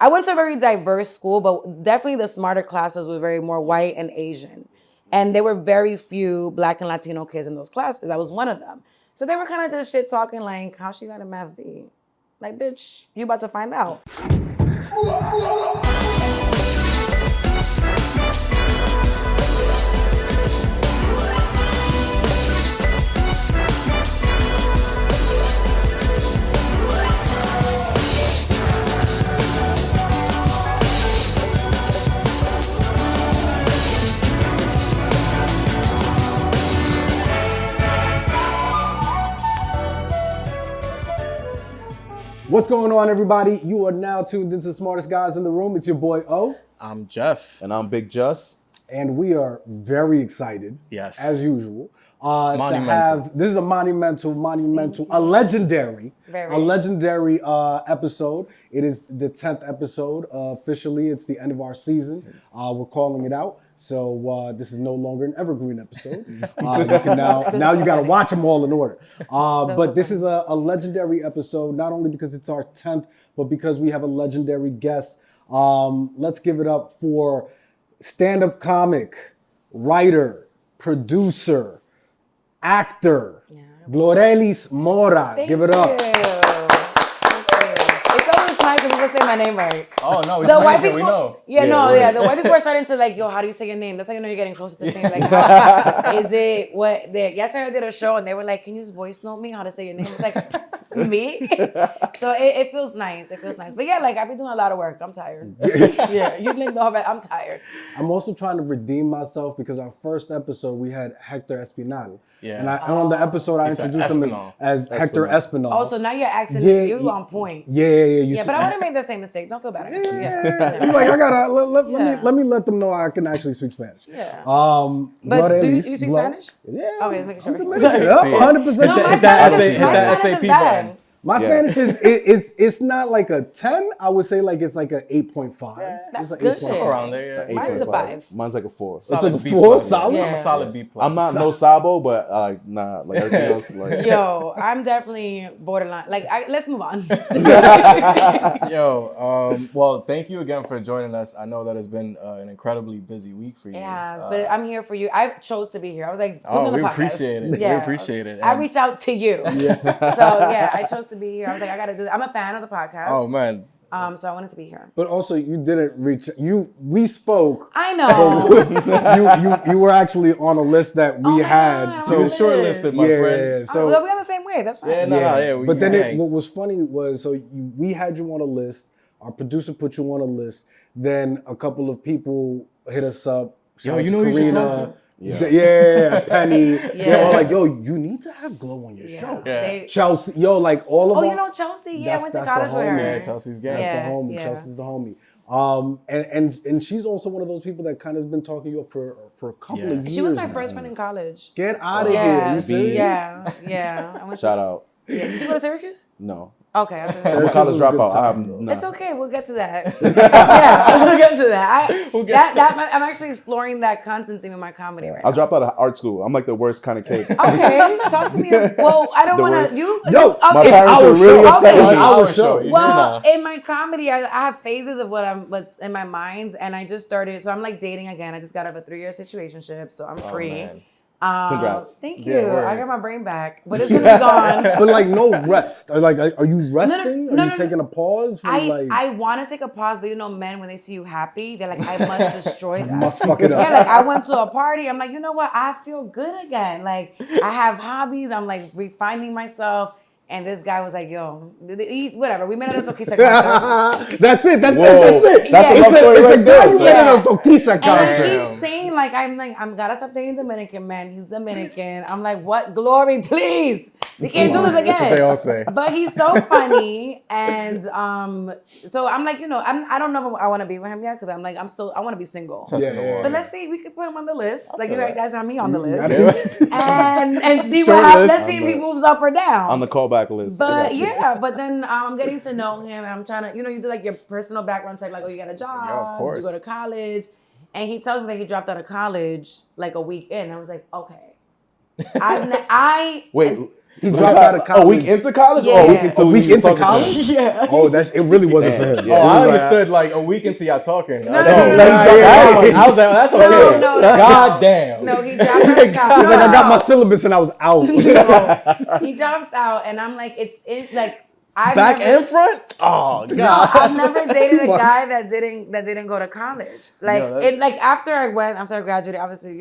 I went to a very diverse school, but definitely the smarter classes were very more white and Asian. And there were very few Black and Latino kids in those classes. I was one of them. So they were kind of just shit talking like, how she got a math B? Like, bitch, you about to find out. What's going on, everybody? You are now tuned into the smartest guys in the room. It's your boy O. I'm Jeff. And I'm Big Just. And we are very excited, Yes, as usual, monumental. to have, this is a monumental, a legendary episode. It is the 10th episode. Officially, it's the end of our season. We're calling it out. So this is no longer an evergreen episode. You can now you got to watch them all in order. But this is a legendary episode, not only because it's our 10th, but because we have a legendary guest. Let's give it up for stand-up comic, writer, producer, actor, Glorelys Mora. Give it up. Nice when people say my name right. Oh no, the white people, we know. The white people are starting to like, yo, how do you say your name? That's how you know you're getting closer to things. Like, how, is it what? Yesterday I did a show and they were like, can you voice note me how to say your name? It's like, me? So it feels nice. It feels nice. But yeah, like I've been doing a lot of work. I'm tired. Yeah, you named the whole bit. I'm tired. I'm also trying to redeem myself because our first episode we had Hector Espinal. Yeah. And on the episode I introduced him as Hector Espinal. Oh, so now your accent is on point. Yeah. But I wouldn't make the same mistake. Don't feel bad. Yeah. You're like, I gotta let me let them know I can actually speak Spanish. Yeah. But do you speak Spanish? Yeah. Okay, making sure. 100%. Hit that SAP button. My Spanish is it's not like a 10. I would say like it's like a 8.5. Yeah, that's like good. 8.5. Around there, yeah. Mine's a 5. Mine's like a 4. It's like a B 4, plus. solid. Yeah. I'm a solid B plus. I'm not no sabo, but nah, like everything else. Like. Yo, I'm definitely borderline. Like, let's move on. Well, thank you again for joining us. I know that it's been an incredibly busy week for you. Yes, but I'm here for you. I chose to be here. I was like, we appreciate it. Yeah. We appreciate it. I reached out to you. Yeah. So yeah, I chose to be here. I was like, I gotta do that. I'm a fan of the podcast. Oh man. So I wanted to be here. But also, you didn't reach. We spoke. I know. you were actually on a list that we had. God, so you were shortlisted, my friend. So we're on the same wave. That's fine. But then what was funny was we had you on a list. Our producer put you on a list. Then a couple of people hit us up. Yo, you know who you should talk to? Yeah, Penny. They were like, yo, you need to have Glow on your show. Yeah. Chelsea, like all of them. Oh, you know Chelsea? Yeah, I went to college with her. Yeah, Chelsea's gang. That's the homie. Yeah. Chelsea's the homie. And she's also one of those people that kind of been talking you up for a couple of years. She was my now. first friend in college. Get out of here. Are you serious? Yeah. Shout out. Yeah. Did you go to Syracuse? No. Okay. I'm a college dropout. I have no. It's okay. We'll get to that. Yeah, we'll get to that. I'm actually exploring that content theme in my comedy right now. I'll drop out of art school. I'm like the worst kind of kid. Okay, talk to me. Well, I don't want to. My parents are really upset with me. Our show. Well, in my comedy, I have phases of what's in my mind, and I just started. So I'm like dating again. I just got out of a 3-year situationship, so I'm free. Man. Congrats. Thank you. I got my brain back, but it's gonna be gone. But like no rest. Like, are you resting? No, are you taking a pause? I want to take a pause, but men, when they see you happy, they're like, I must destroy that. You must fuck it up. Yeah, like I went to a party. I'm like, you know what? I feel good again. Like I have hobbies. I'm like refining myself. And this guy was like, yo, whatever. We met at a Tokisha concert. That's it. That's it. That's a love story right there. You met at a Tokisha concert. And I keep saying, I'm gotta stop dating Dominican, man. He's Dominican. I'm like, what? Glory, please. We can't do this again. That's what they all say. But he's so funny. And so I'm like, I don't know if I want to be with him yet because I'm like, I want to be single. But let's see, we could put him on the list. Like you guys have me on the list. And see what happens. Let's see if he moves up or down. On the callback list. But but then I'm getting to know him and I'm trying to, you do like your personal background check, like, oh, you got a job, of course. you go to college. And he tells me that he dropped out of college like a week in. I was like, okay. Wait, He dropped out of college. A week into college? Yeah. Or a week into, A week he was into talking to college? him? Yeah. Oh, it really wasn't for him. Yeah. Oh, I It was understood like a week into y'all talking. No, I no, no, I was like, oh, that's okay. No. God damn. No, he dropped out of college. He's like, I got my syllabus and I was out. He drops out, and I'm like, it's like I've Back never, and front? Oh, God. No, I've never dated a much. guy that didn't go to college. Like No, that's- like after I graduated, obviously,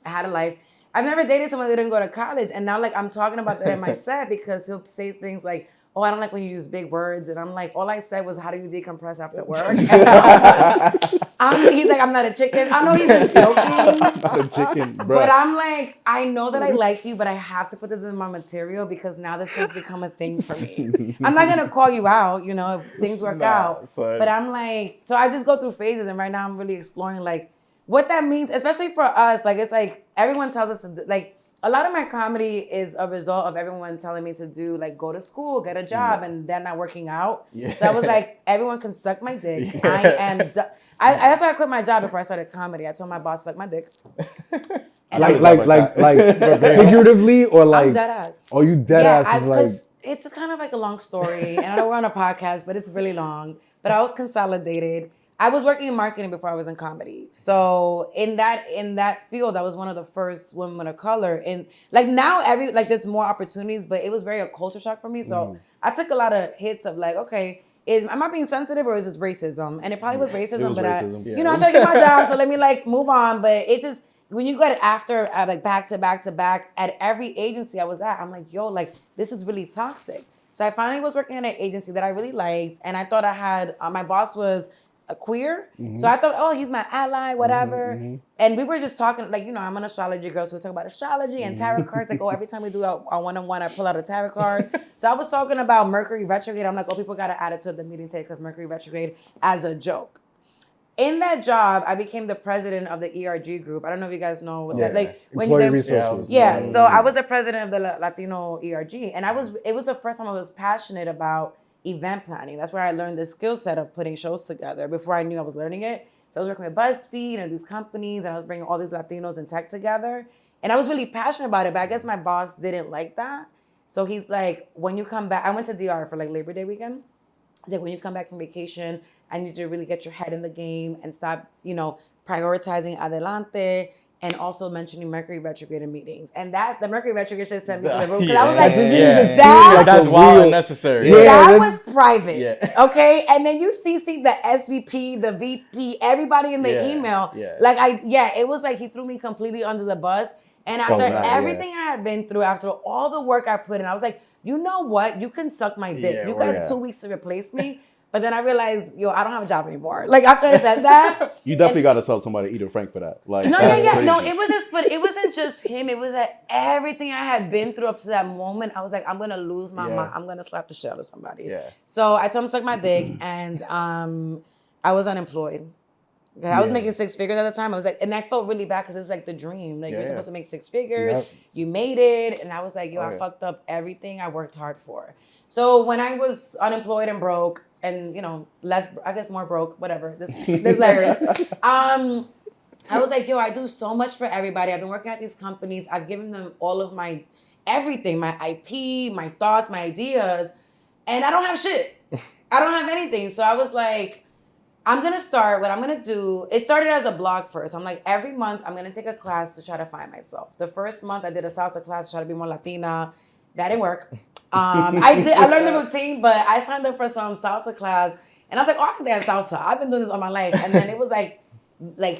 had a life. I've never dated someone that didn't go to college, and now like I'm talking about that in my set because he'll say things like, "Oh, I don't like when you use big words," and I'm like, all I said was, "How do you decompress after work?" He's like, "I'm not a chicken." I know he's just joking. Not a chicken, bro. But I'm like, I know that I like you, but I have to put this in my material because now this has become a thing for me. I'm not gonna call you out, if things work out. son. But I'm like, so I just go through phases, and right now I'm really exploring like what that means, especially for us. Like it's like everyone tells us to do, like a lot of my comedy is a result of everyone telling me to do like go to school, get a job, and then not working out. Yeah. So I was like, everyone can suck my dick. Yeah. I am. That's why I quit my job before I started comedy. I told my boss suck my dick. like figuratively or like? I'm dead ass. Oh, you dead ass is like. It's kind of like a long story, and I know we're on a podcast, but it's really long. But I was consolidated. I was working in marketing before I was in comedy. So in that field, I was one of the first women of color. And like now there's more opportunities, but it was very a culture shock for me. So I took a lot of hits of like, okay, am I being sensitive or is this racism? And it probably was racism, It was but racism. I try to get my job, so let me like move on. But it just, when you got after like back to back to back at every agency I was at, I'm like, yo, like this is really toxic. So I finally was working at an agency that I really liked. And I thought I had, my boss was a queer. So I thought, oh, he's my ally, whatever. And we were just talking, like, I'm an astrology girl, so we talk about astrology and tarot cards. Like, oh, every time we do our one-on-one, I pull out a tarot card. So I was talking about Mercury retrograde. I'm like, oh, people got to add it to the meeting today because Mercury retrograde as a joke. In that job, I became the president of the ERG group. I don't know if you guys know what that, like, when Employee you resource group. Yeah, so I was the president of the Latino ERG, and it was the first time I was passionate about event planning. That's where I learned the skill set of putting shows together before I knew I was learning it. So I was working with BuzzFeed and these companies, and I was bringing all these Latinos and tech together. And I was really passionate about it, but I guess my boss didn't like that. So he's like, when you come back, I went to DR for like Labor Day weekend. He's like, when you come back from vacation, I need you to really get your head in the game and stop, prioritizing adelante and also mentioning Mercury retrograde in meetings. And the Mercury retrograde shit sent me to the room. Because I was like, that's wild and necessary. That was private. Yeah. Okay. And then you CC the SVP, the VP, everybody in the email. Yeah. Like it was like he threw me completely under the bus. And after everything I had been through, after all the work I put in, I was like, you know what? You can suck my dick. Yeah, you got 2 weeks to replace me. But then I realized, I don't have a job anymore. Like after I said that, You definitely got to tell somebody to eat a Frank for that. Like, no, that's crazy. no. It wasn't just him. It was that everything I had been through up to that moment. I was like, I'm gonna lose my mind. I'm gonna slap the shit out of somebody. Yeah. So I told him to suck my dick, and I was unemployed. I was making 6 figures at the time. I was like, and I felt really bad because it's like the dream. Like you're supposed to make 6 figures. Yep. You made it, and I was like, I fucked up everything I worked hard for. So when I was unemployed and broke, and I guess more broke, whatever. This hilarious. I was like, I do so much for everybody. I've been working at these companies. I've given them all of my everything, my IP, my thoughts, my ideas, and I don't have shit. I don't have anything. So I was like, I'm gonna start. What I'm gonna do. It started as a blog first. I'm like, every month I'm gonna take a class to try to find myself. The first month I did a salsa class to try to be more Latina. That didn't work. I learned the routine, but I signed up for some salsa class, and I was like, oh, I can dance salsa. I've been doing this all my life. And then it was like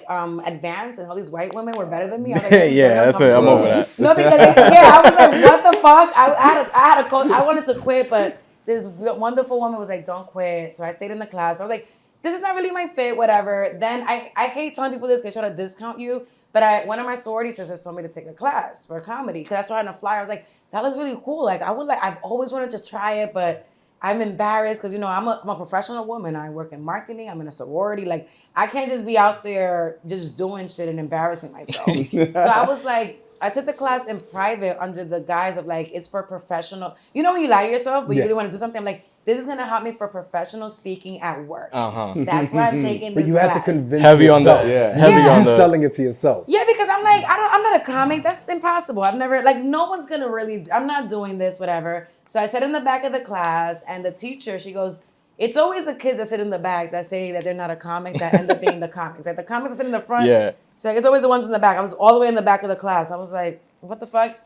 advanced, and all these white women were better than me. I was like, that's it. I'm over that. No, because I was like, what the fuck? I had a coach. I wanted to quit, but this wonderful woman was like, don't quit. So I stayed in the class. But I was like, this is not really my fit, whatever. Then I hate telling people this because they try to discount you. But one of my sorority sisters told me to take a class for comedy because I saw it on a flyer. I was like, that looks really cool. Like I've always wanted to try it, but I'm embarrassed because I'm a professional woman. I work in marketing. I'm in a sorority. Like I can't just be out there just doing shit and embarrassing myself. So I was like, I took the class in private under the guise of like, it's for professional. You know when you lie to yourself, but you really want to do something? I'm like, this is gonna help me for professional speaking at work. Uh-huh. That's why I'm taking this But you have to class. convince Heavy on yourself. the heavy on the selling it to yourself. Yeah, because I'm like, I'm not a comic. That's impossible. I've never, like, no one's gonna really, I'm not doing this, whatever. So I sat in the back of the class, and the teacher, she goes, it's always the kids that sit in the back that say that they're not a comic that end up being the comics. Like, the comics that sit in the front. Yeah. So like, it's always the ones in the back. I was all the way in the back of the class. I was like, what the fuck?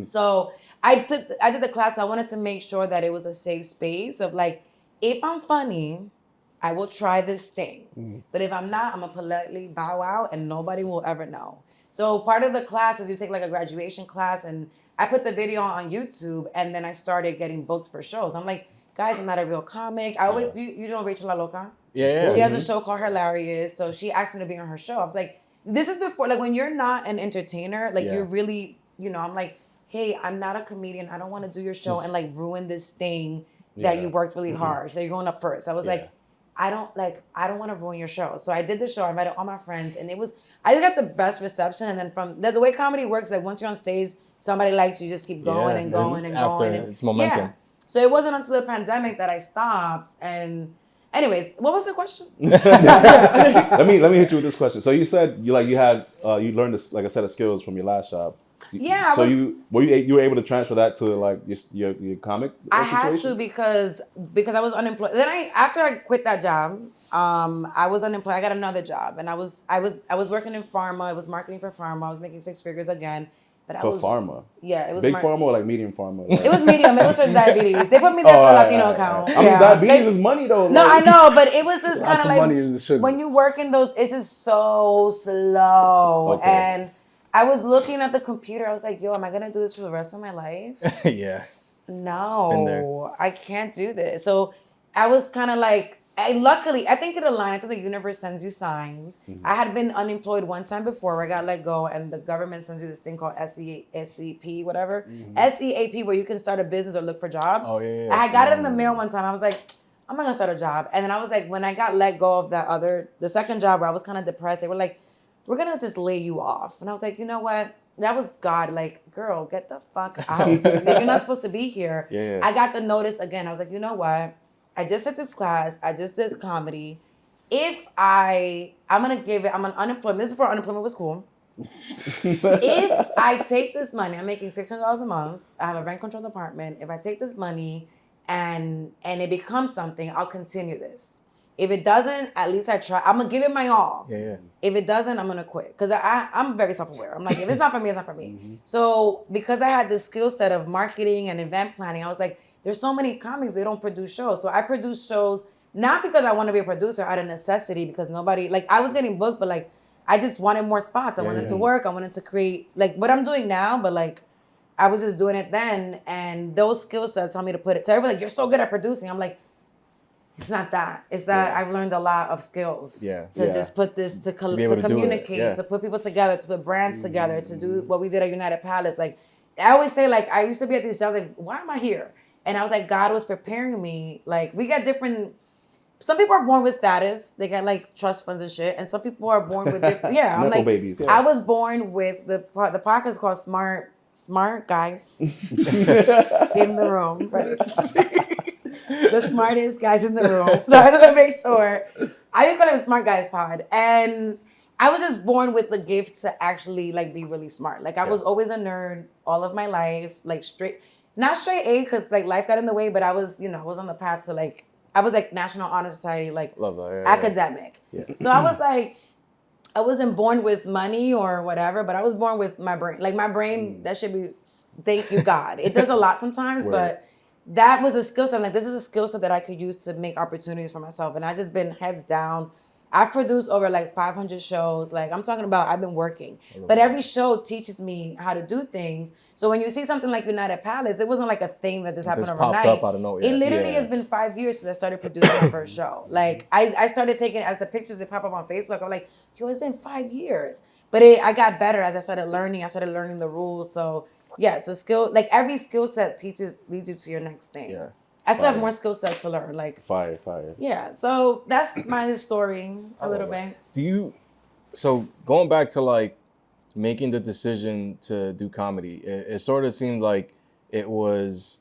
So I did the class. I wanted to make sure that it was a safe space of like, if I'm funny, I will try this thing. But if I'm not, I'm gonna politely bow out and nobody will ever know. So part of the class is you take like a graduation class, and I put the video on YouTube, and then I started getting booked for shows. I'm like, guys, I'm not a real comic. I always, you know Rachel La Loca? Yeah. She has a show called Hilarious. So she asked me to be on her show. I was like, this is before, like when you're not an entertainer, like you're really, you know, I'm like, hey, I'm not a comedian. I don't want to do your show and like ruin this thing that you worked really hard. So you're going up first. I was like, I don't want to ruin your show. So I did the show. I invited all my friends, and I just got the best reception. And then from the way comedy works, like once you're on stage, somebody likes you, just keep going and going and after going. it's momentum. Yeah. So it wasn't until the pandemic that I stopped. And anyways, what was the question? let me hit you with this question. So you said you learned this, like a set of skills from your last job. Yeah. So you were able to transfer that to like your comic? I had situation? to because I was unemployed. Then after I quit that job, I was unemployed. I got another job, and I was working in pharma. I was marketing for pharma. I was making 6 figures again. But For pharma? Yeah, it was big pharma or like medium pharma? It was medium. It was for diabetes. They put me there for the Latino account. I mean, diabetes is money though. No, like. I know, but it was just kind of like money in the sugar. when you work in those, it's just so slow. Okay. And I was looking at the computer. I was like, yo, am I gonna do this for the rest of my life? Yeah. No, I can't do this. So I was kind of like, luckily, I think it aligned. I think the universe sends you signs. I had been unemployed one time before where I got let go, and the government sends you this thing called SEP, whatever. SEAP, where you can start a business or look for jobs. Oh, yeah. I got it in the mail one time. I was like, I'm not gonna start a job. And then I was like, when I got let go of the second job where I was kind of depressed, they were like, we're gonna just lay you off. And I was like, you know what? That was God. Like, girl, get the fuck out. Like, you're not supposed to be here. Yeah. I got the notice again. I was like, you know what? I just did this class. I just did comedy. I'm unemployment. This is before unemployment was cool. If I take this money, I'm making $600 a month. I have a rent controlled apartment. If I take this money and it becomes something, I'll continue this. If it doesn't, at least I try. I'm gonna give it my all. Yeah. If it doesn't, I'm gonna quit. Because I'm very self-aware. I'm like, if it's not for me, it's not for me. So because I had this skill set of marketing and event planning, I was like, there's so many comics, they don't produce shows. So I produce shows, not because I want to be a producer, out of necessity, because nobody, like, I was getting booked, but like, I just wanted more spots. I wanted to work. I wanted to create, like, what I'm doing now, but like, I was just doing it then. And those skill sets helped me to put it. So everybody's like, you're so good at producing. I'm like, it's not that. It's that I've learned a lot of skills to just put this, to be able to communicate, to put people together, to put brands together, to do what we did at United Palace. Like, I always say, like, I used to be at these jobs, like, why am I here? And I was like, God was preparing me. Like, we got different, some people are born with status. They got like trust funds and shit. And some people are born with different, I'm like, babies, I was born with the podcast called Smart Guys in the Room, right? The smartest guys in the room. So I was gonna make sure. I didn't call it the Smart Guys Pod. And I was just born with the gift to actually like be really smart. Like, I was always a nerd all of my life, like not straight A, because like life got in the way, but I was, I was on the path to like, I was like National Honor Society, like Love that. academic. Yeah. So I was like, I wasn't born with money or whatever, but I was born with my brain. Like, my brain, that should be, thank you, God. It does a lot sometimes, but that was a skill set. I'm like, this is a skill set that I could use to make opportunities for myself. And I just been heads down. I've produced over like 500 shows. Like, I'm talking about, I've been working. But every show teaches me how to do things. So when you see something like United Palace, it wasn't like a thing that just happened overnight. Popped up out of nowhere. It literally has been 5 years since I started producing my first show. Like, I started taking, as the pictures that pop up on Facebook, I'm like, yo, it's been 5 years. But I got better as I started learning. I started learning the rules. So yes, the skill, like every skill set leads you to your next thing. Yeah. I still have more skill sets to learn. Like, Fire. yeah. So that's my story a little bit. So going back to like making the decision to do comedy, it sort of seemed like it was,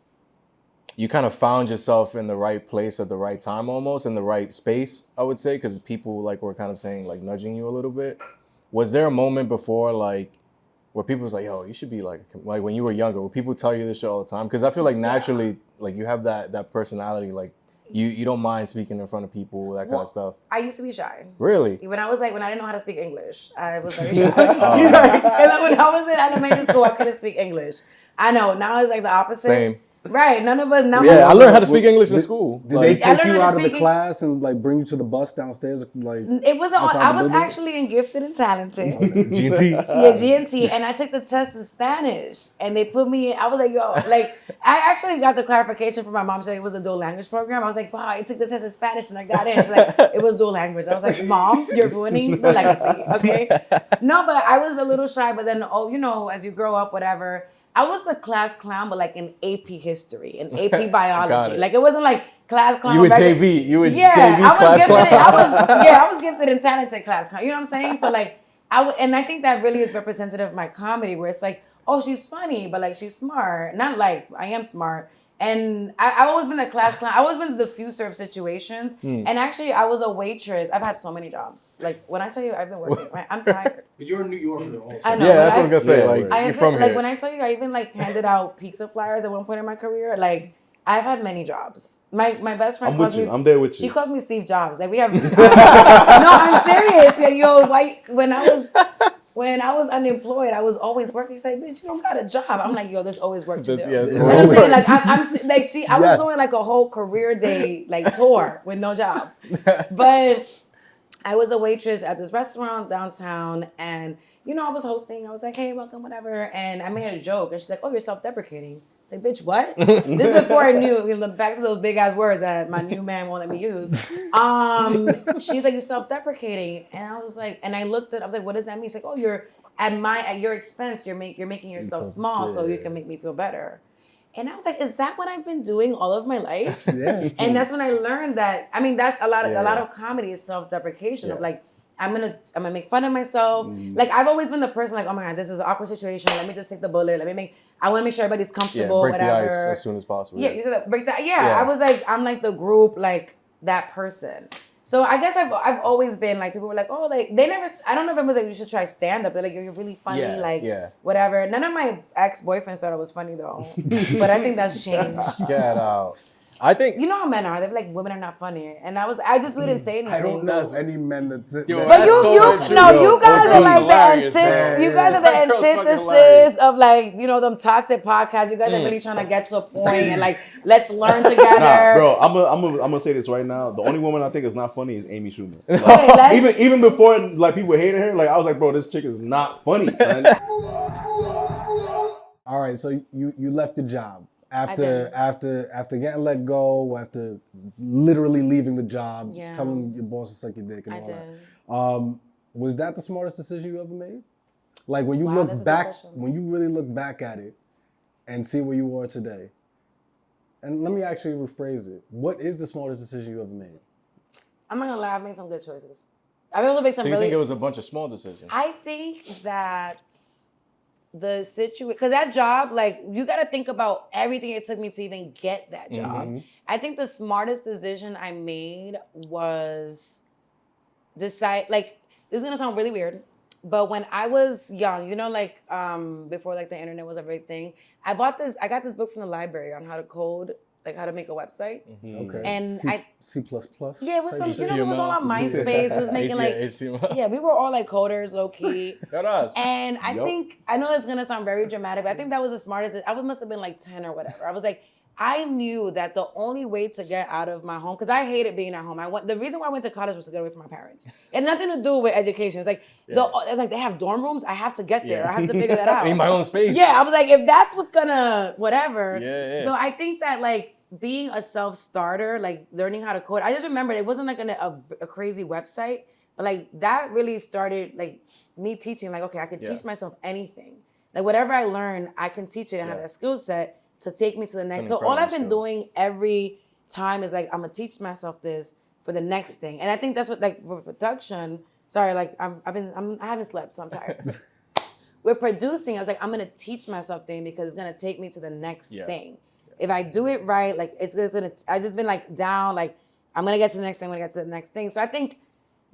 you kind of found yourself in the right place at the right time, almost in the right space, I would say, because people like were kind of saying like nudging you a little bit. Was there a moment before like where people was like, yo, you should be like when you were younger, would people tell you this shit all the time? Because I feel like naturally, like you have that personality, like you don't mind speaking in front of people, that kind of stuff. I used to be shy. Really? When I didn't know how to speak English, I was very shy. And when I was in elementary school, I couldn't speak English. I know, now it's like the opposite. Same. Right, none of us. Yeah, I learned how to speak English in school. Did Like, they take I you learned how out to of the speak class and like bring you to the bus downstairs? Like It wasn't. outside I the was building? actually in gifted and talented. G&T. Yeah, GNT, and I took the test in Spanish, and they put me in. I was like, yo, like, I actually got the clarification from my mom saying it was a dual language program. I was like, wow, I took the test in Spanish and I got in. She's like, it was dual language. I was like, Mom, you're ruining the legacy, okay? No, but I was a little shy, but then, as you grow up, whatever, I was the class clown, but like in AP history, in AP biology. it. Like, it wasn't like class clown. You were regular- JV. You were Yeah, JV I was class gifted. clown. I was gifted and talented class clown. You know what I'm saying? So like, and I think that really is representative of my comedy, where it's like, oh, she's funny, but like she's smart. Not like I am smart. And I've always been a class clown. I've always been the diffuser of situations. And actually, I was a waitress. I've had so many jobs. Like when I tell you I've been working, right, I'm tired. But you're a New Yorker also. I know. Yeah, that's but what I was gonna say. Yeah, Like right. you're from like here. when I tell you, I even like handed out pizza flyers at one point in my career. Like I've had many jobs. My best friend I'm calls with me. you. I'm there with She you. calls me Steve Jobs. Like we have. No, I'm serious. Yeah, yo, white. When I was unemployed, I was always working. She's like, bitch, you don't got a job. I'm like, yo, there's always work to do. Yes, You know what I'm always. saying? Like I'm like, see, I was Yes. doing like a whole career day like tour with no job, but I was a waitress at this restaurant downtown, and I was hosting. I was like, hey, welcome, whatever, and I made a joke, and she's like, oh, you're self-deprecating. It's like, bitch, what? This is before I knew, back to those big ass words that my new man won't let me use. She's like, you're self-deprecating. And I was like, and I looked at, I was like, what does that mean? She's like, oh, you're at your expense, you're making yourself small so you can make me feel better. And I was like, is that what I've been doing all of my life? Yeah. And that's when I learned that, I mean, that's a lot of comedy is self-deprecation of like, I'm gonna make fun of myself. Like I've always been the person like, oh my God, this is an awkward situation. Let me just take the bullet. I want to make sure everybody's comfortable. break whatever. the ice as soon as possible. Yeah, you said that. Break that. Yeah, I was like, I'm like the group, like that person. So I guess I've always been like, people were like, oh, like they never. I don't know if it was like you should try stand up. They're like, you're really funny, whatever. None of my ex-boyfriends thought I was funny though, but I think that's changed. Get out. I think You know how men are. They're like, women are not funny. And I just didn't say anything. I don't know any men that sit Yo, there. But That's so true. you guys That are girl's like hilarious, the man. you guys are the That girl's fucking antithesis hilarious. of like, them toxic podcasts. You guys are really trying to get to a point and like, let's learn together. Nah, bro, I'm gonna say this right now. The only woman I think is not funny is Amy Schumer. Like, let's- even before like people hated her, like I was like, bro, this chick is not funny, son. All right, so you left the job did. after getting let go, after literally leaving the job, Yeah. telling your boss to suck your dick and I all did. that. Was that the smartest decision you ever made? Like when you Wow, that's a look good back, question. when you really look back at it and see where you are today. And let me actually rephrase it. What is the smartest decision you ever made? I'm not gonna lie, I've made some good choices. I've also made some so. You really. think it was a bunch of small decisions? I think that the situation, because that job, like, you got to think about everything it took me to even get that job. I think the smartest decision I made was decide, like, this is going to sound really weird, but when I was young, before like the internet was a big thing, I got this book from the library on how to code, like how to make a website. Okay. And C++? Yeah, it was type some, shit? it was all on MySpace. It was making like, yeah, we were all like coders, low key. And I know it's gonna sound very dramatic, but I think that was the smartest. I must have been like 10 or whatever. I was like, I knew that the only way to get out of my home, because I hated being at home. The reason why I went to college was to get away from my parents. It had nothing to do with education. It's like, they have dorm rooms. I have to get there. I have to figure that out. In my own space. Yeah, I was like, if that's what's gonna, whatever. Yeah. So I think that like being a self-starter, like learning how to code, I just remembered it wasn't like a crazy website, but like that really started like me teaching, like, okay, I can teach myself anything. Like whatever I learn, I can teach it and have that skill set to take me to the next. So all I've been doing every time is like, I'm gonna teach myself this for the next thing. And I think that's what, like, with production, sorry, like I haven't slept, so I'm tired. With producing, I was like, I'm gonna teach myself things because it's gonna take me to the next thing. If I do it right, like it's just gonna. I just been like down, like I'm gonna get to the next thing. I'm gonna get to the next thing. So I think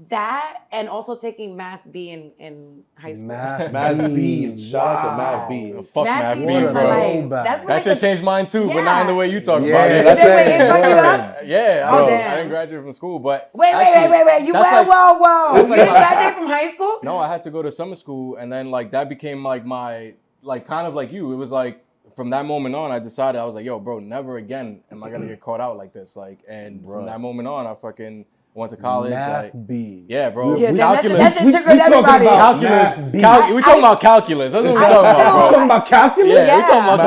that, and also taking math B in high school. Math B. Shout out to Math B. Fuck Math B B, changed my bro. life. Bad. That's when, That like, should change mine too, but not in the way you talk Yeah, about it. that's Wait, it. it fucked you up? Yeah, Oh, I damn. didn't graduate from school, but Wait. You that's whoa. that's You like didn't my- graduate from high school? No, I had to go to summer school, and then like that became like my like kind of like you. It was like from that moment on, I decided I was like, yo, bro, never again am I gonna get caught out like this. Like, and from that moment on, I fucking went to college. Math like, B. yeah, bro. Yeah, calculus. that shit triggered we talking everybody. about calculus. Math B. We talking about calculus. That's what we're I talking about, still- bro. You talking about calculus? Yeah, we talking about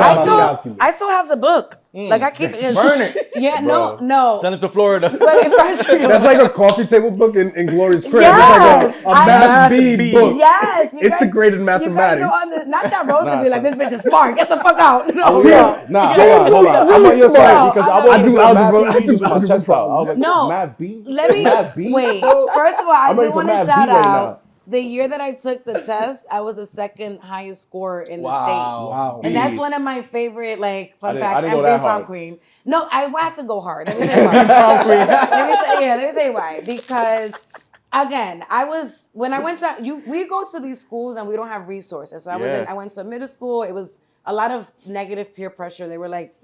calculus. I still have the book. Like I keep it. Burn it. Yeah, no. Send it to Florida. But if I- That's like a coffee table book in Glorelys crib. Yes! It's like a Math B book. Yes, you guys- Integrated You guys mathematics. are on the, not y'all roasting me like this bitch is smart. Get the fuck out. No, Yeah. Nah, hold on. I'm on your side because I I do wanted algebra. Math I B do was my algebra chest out. I was like, No. Math B? Let me Math B? wait. First of all, I I'm do ready for want to Math B shout right out now. the year that I took the test. I was the second highest scorer in the state. Wow. And that's one of my favorite like fun I facts. didn't go And that being prom hard. queen. No, I had to go hard. Let me tell you why. Let me tell you why. Because again, when I went to we go to these schools and we don't have resources. So I went to middle school. It was a lot of negative peer pressure. They were like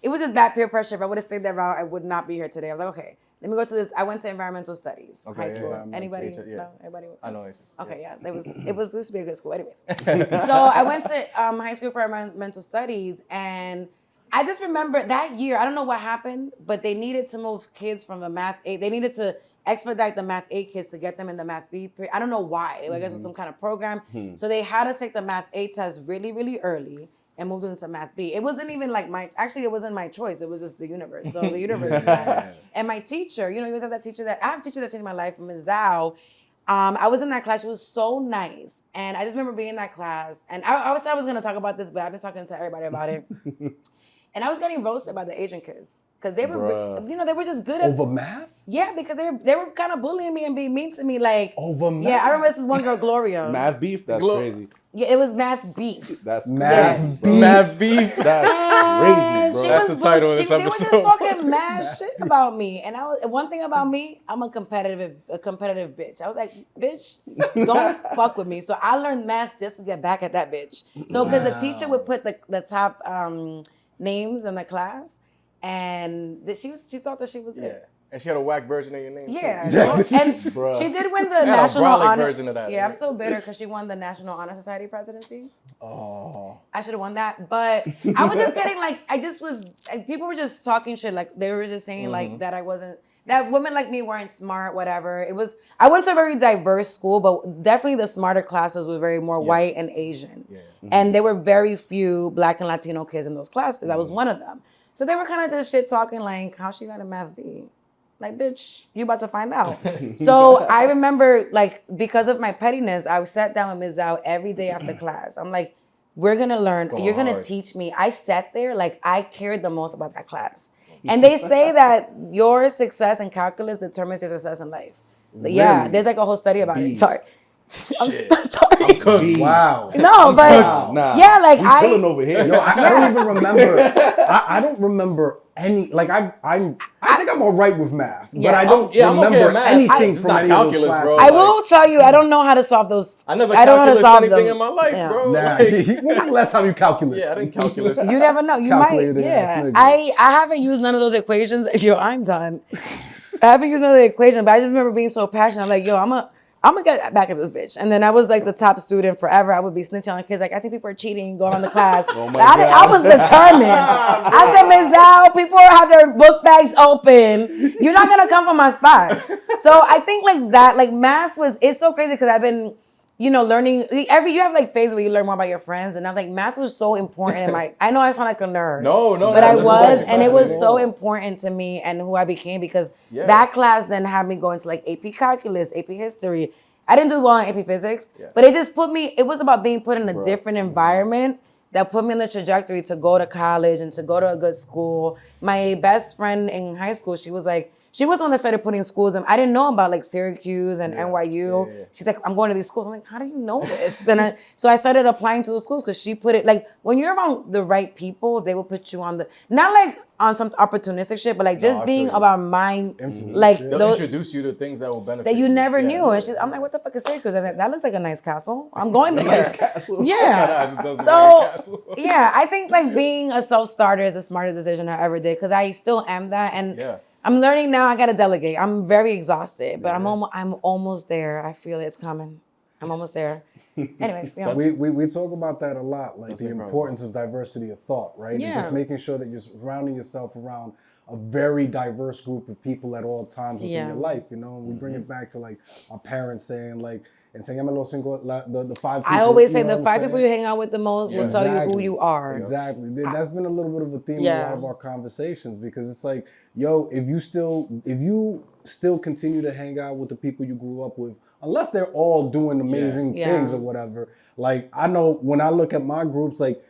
it was just bad peer pressure. If I would have stayed that route, I would not be here today. I was like, okay, let me go to this. I went to environmental studies, high school. Anybody? Yeah. No, everybody? I know it. Okay, yeah, it used to be a good school. Anyways, so I went to high school for environmental studies, and I just remember that year. I don't know what happened, but they needed to move kids from the math A. They needed to expedite the math A kids to get them in the math B period. I don't know why. I guess it was some kind of program. So they had us take the math A test really, really early and moved into math B. It wasn't even like it wasn't my choice. It was just the universe. So the universe did that. And my teacher, you always have that teacher I have teachers that changed my life, Ms. Zhao. I was in that class. She was so nice. And I just remember being in that class. And I said I was going to talk about this, but I've been talking to everybody about it. And I was getting roasted by the Asian kids. Because they were, they were just good at Over math? Yeah, because they were kind of bullying me and being mean to me. Like Over math? Yeah, I remember this one girl, Gloria. Math beef? That's crazy. Yeah, it was math beef. That's Math crazy, beef. bro. Math beef. That's And crazy, she bro. That's the title of this They were just episode. talking mad shit about me. And one thing about me, I'm a competitive bitch. I was like, bitch, don't fuck with me. So I learned math just to get back at that bitch. So because the teacher would put the top names in the class, and she thought that she was it. And she had a whack version of your name. Yeah, too. and Bruh. she did win the a national brolic honor version of that. Yeah, I'm so bitter because she won the National Honor Society presidency. Oh. I should have won that, but I was just getting people were just talking shit. Like they were just saying like that women like me weren't smart, whatever. I went to a very diverse school, but definitely the smarter classes were very more white and Asian. Yeah. And there were very few Black and Latino kids in those classes. I was one of them. So they were kind of just shit talking like, how she got a math B? Like, bitch, you about to find out. So I remember, like, because of my pettiness, I sat down with Ms. Zhao every day after class. I'm like, we're going to learn. You're going to teach me. I sat there like I cared the most about that class. And they say that your success in calculus determines your success in life. Yeah, there's like a whole study about it. Sorry. I'm so sorry. Wow. No, but Nah. yeah, like We chilling over here. Yo, I don't even remember. I don't remember any. Like I think I'm all right with math, but I don't I'm okay remember with math. anything It's from not any calculus, of those bro. classes. I will tell you, I don't know how to solve those. I never I don't know how to calculus solve anything them. in my life, Yeah. bro. Nah, Like, when was the last time you calculus? yeah, I didn't calculus. You never know. You might. Calculated ass Yeah. nigga. I haven't used none of those equations. Yo, I'm done. I haven't used none of the equations, but I just remember being so passionate. I'm like, yo, I'm gonna get back at this bitch. And then I was like the top student forever. I would be snitching on kids. Like, I think people are cheating, going on the class. Oh my I was determined. I said, Ms. Zhao, people have their book bags open. You're not gonna come from my spot. So I think like that, like math it's so crazy because I've been, learning you have like phases where you learn more about your friends, and I'm like math was so important in my. I know I sound like a nerd. No, but I this is was, actually and it was so fascinating. important to me and who I became because that class then had me go into like AP Calculus, AP History. I didn't do well in AP Physics, but it just it was about being put in a different environment that put me in the trajectory to go to college and to go to a good school. My best friend in high school, she was like, she was the one that started putting schools in. I didn't know about like Syracuse and NYU. Yeah. She's like, I'm going to these schools. I'm like, how do you know this? And so I started applying to those schools because she put it like when you're around the right people, they will put you on the not like on some opportunistic shit, but like just I being feel you. about mind, Influence, like yeah. They'll those introduce you to things that will benefit that you never Yeah. knew. And I'm like, what the fuck is Syracuse? And that looks like a nice castle. I'm going there. Nice castle. Yeah. It does look So like a castle. yeah, I think like being a self-starter is the smartest decision I ever did because I still am that. And Yeah. I'm learning now. I gotta delegate. I'm very exhausted, but I'm almost there. I feel it's coming. I'm almost there. Anyways, yeah. We talk about that a lot, like That's the incredible. importance of diversity of thought, right? And Yeah. just making sure that you're surrounding yourself around a very diverse group of people at all times within your life. You know, we bring it back to like our parents saying like, enséñame los cinco, the five people. I always say you know the what I'm five saying? people you hang out with the most will tell you who you are. Exactly. That's been a little bit of a theme in a Yeah. lot of our conversations because it's like, yo, if you still continue to hang out with the people you grew up with, unless they're all doing amazing Yeah. things or whatever. Like I know when I look at my groups, like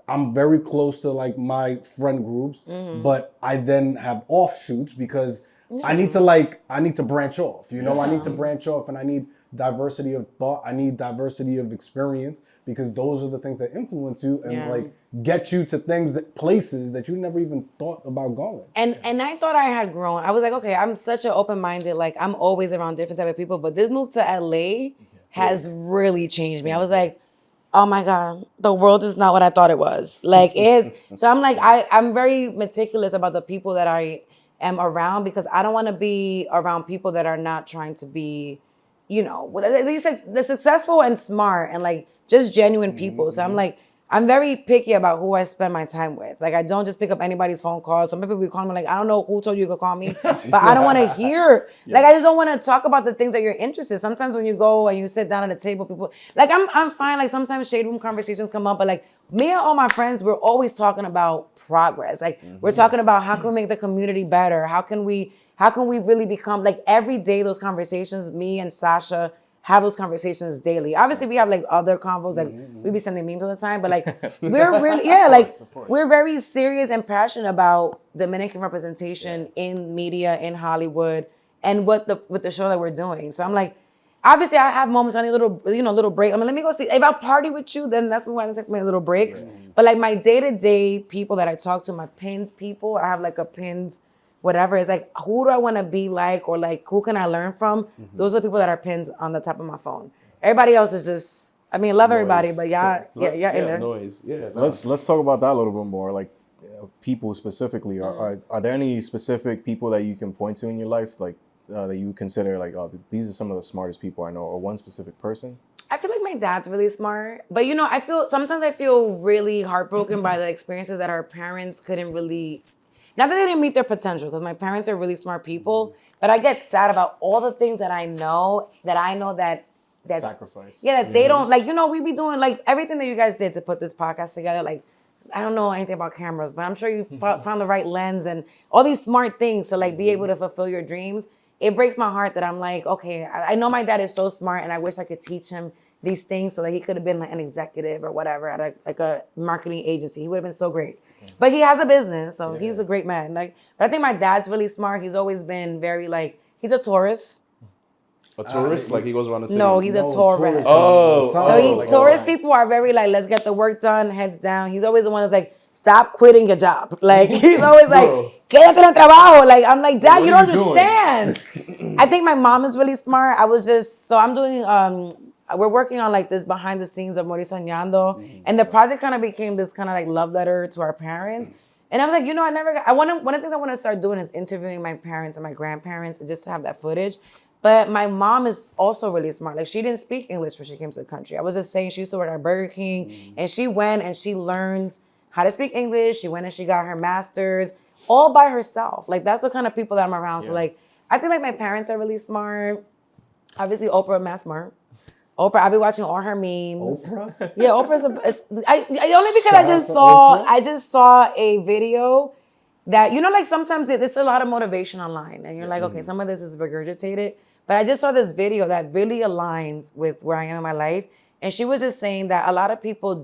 I'm very close to like my friend groups, but I then have offshoots because I need to branch off. You know, I need to branch off and I need diversity of thought. I need diversity of experience because those are the things that influence you and like get you to places that you never even thought about going. And I thought I had grown. I was like, okay, I'm such an open-minded, like I'm always around different type of people. But this move to LA has really changed me. I was like, oh my God, the world is not what I thought it was. Like it is. So I'm like, I'm very meticulous about the people that I am around because I don't want to be around people that are not trying to be, you know, the successful and smart and like just genuine people. So I'm like, I'm very picky about who I spend my time with. Like, I don't just pick up anybody's phone calls. Some people be calling me like, I don't know who told you could call me, but I don't want to hear. Like, I just don't want to talk about the things that you're interested in. Sometimes when you go and you sit down at a table, people like I'm fine. Like sometimes shade room conversations come up, but like me and all my friends, we're always talking about progress. Like we're talking about how can we make the community better? How can we really become like every day those conversations, me and Sasha have those conversations daily. Obviously, we have like other convos, like we be sending memes all the time, but like we're really, we're very serious and passionate about Dominican representation in media, in Hollywood, and with the show that we're doing. So I'm like, obviously, I have moments I need little break. I mean, let me go see. If I party with you, then that's when I take my little breaks. But like my day-to-day people that I talk to, my pins people, I have like a pins whatever. It's like, who do I want to be like, or like, who can I learn from? Those are the people that are pinned on the top of my phone. Everybody else is just, I mean, love everybody, but y'all in there. Noise. Yeah. Let's talk about that a little bit more. Like people specifically. Are there any specific people that you can point to in your life, like that you consider like, oh, these are some of the smartest people I know, or one specific person? I feel like my dad's really smart, but you know, sometimes I feel really heartbroken by the experiences that our parents couldn't really. Not that they didn't meet their potential, because my parents are really smart people, but I get sad about all the things that I know that Sacrifice. Yeah, that they don't, like, you know, we be doing, like, everything that you guys did to put this podcast together, like, I don't know anything about cameras, but I'm sure you found the right lens and all these smart things to, like, be able to fulfill your dreams. It breaks my heart that I'm like, okay, I know my dad is so smart, and I wish I could teach him these things so that he could have been, like, an executive or whatever at a marketing agency. He would have been so great. But he has a business, so he's a great man. Like, but I think my dad's really smart. He's always been very like, he's a Taurus. A tourist? Like he goes around the city? No, he's a Taurus. Oh. So Taurus people are very like, let's get the work done, heads down. He's always the one that's like, stop quitting your job. Like, he's always like, quédate en el trabajo. Like, I'm like, Dad, you don't understand. I think my mom is really smart. I'm doing, we're working on like this behind the scenes of Morir Soñando. And the project kind of became this kind of like love letter to our parents. And I was like, you know, one of the things I want to start doing is interviewing my parents and my grandparents and just to have that footage. But my mom is also really smart. Like, she didn't speak English when she came to the country. I was just saying, she used to work at Burger King and she went and she learned how to speak English. She went and she got her master's all by herself. Like, that's the kind of people that I'm around. So like, I think like my parents are really smart. Obviously, Oprah, mad smart. Oprah, I've been watching all her memes. Oprah? Yeah, Oprah's only because I just saw a video that, you know, like sometimes there's a lot of motivation online and you're like, okay, some of this is regurgitated, but I just saw this video that really aligns with where I am in my life. And she was just saying that a lot of people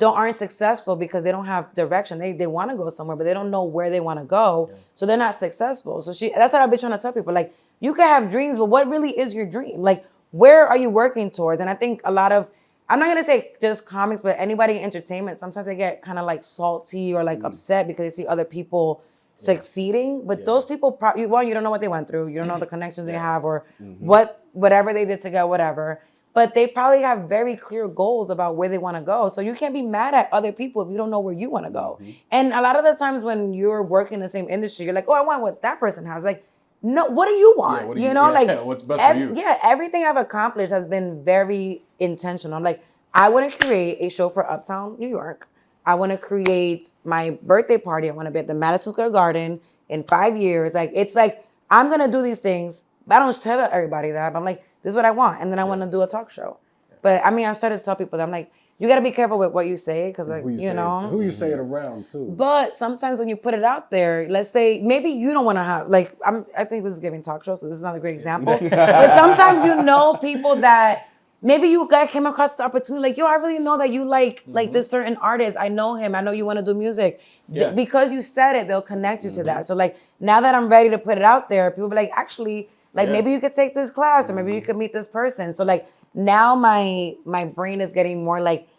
aren't successful because they don't have direction. They want to go somewhere, but they don't know where they want to go. Yeah. So they're not successful. So that's what I've been trying to tell people. Like, you can have dreams, but what really is your dream? Like, where are you working towards? And I think a lot of, I'm not going to say just comics, but anybody in entertainment, sometimes they get kind of like salty or like upset because they see other people succeeding. But those people, you don't know what they went through. You don't know the connections they have or whatever they did to get whatever. But they probably have very clear goals about where they want to go. So you can't be mad at other people if you don't know where you want to go. And a lot of the times when you're working in the same industry, you're like, oh, I want what that person has. Like, no, what do you want? Yeah, you know, like what's best for you? Yeah, everything I've accomplished has been very intentional. I'm like, I want to create a show for Uptown, New York. I want to create my birthday party. I want to be at the Madison Square Garden in 5 years. Like, it's like, I'm going to do these things, but I don't tell everybody that. But I'm like, this is what I want. And then I want to do a talk show. But I mean, I started to tell people that I'm like, you got to be careful with what you say because, like, you know. Who you say it around, too. But sometimes when you put it out there, let's say, maybe you don't want to have, like, I think this is giving talk show, so this is not a great example. But sometimes you know people that maybe you guys came across the opportunity, like, yo, I really know that you like this certain artist. I know him. I know you want to do music. Yeah. Because you said it, they'll connect you to that. So, like, now that I'm ready to put it out there, people be like, actually, like, maybe you could take this class or maybe you could meet this person. So, like, now my brain is getting more, like,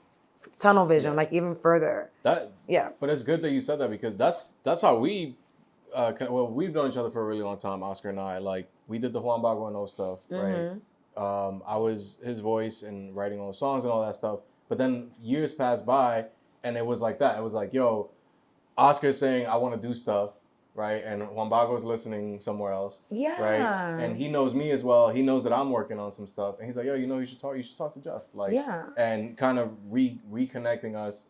tunnel vision, like, even further. But it's good that you said that because that's how we, we've known each other for a really long time, Oscar and I. Like, we did the Juan Bago and those stuff, right? I was his voice and writing all the songs and all that stuff. But then years passed by and it was like that. It was like, yo, Oscar's saying, I want to do stuff. Right, and Juan Bago's listening somewhere else. Yeah. Right, and he knows me as well. He knows that I'm working on some stuff, and he's like, "Yo, you know, you should talk to Jeff." Like, and kind of reconnecting us.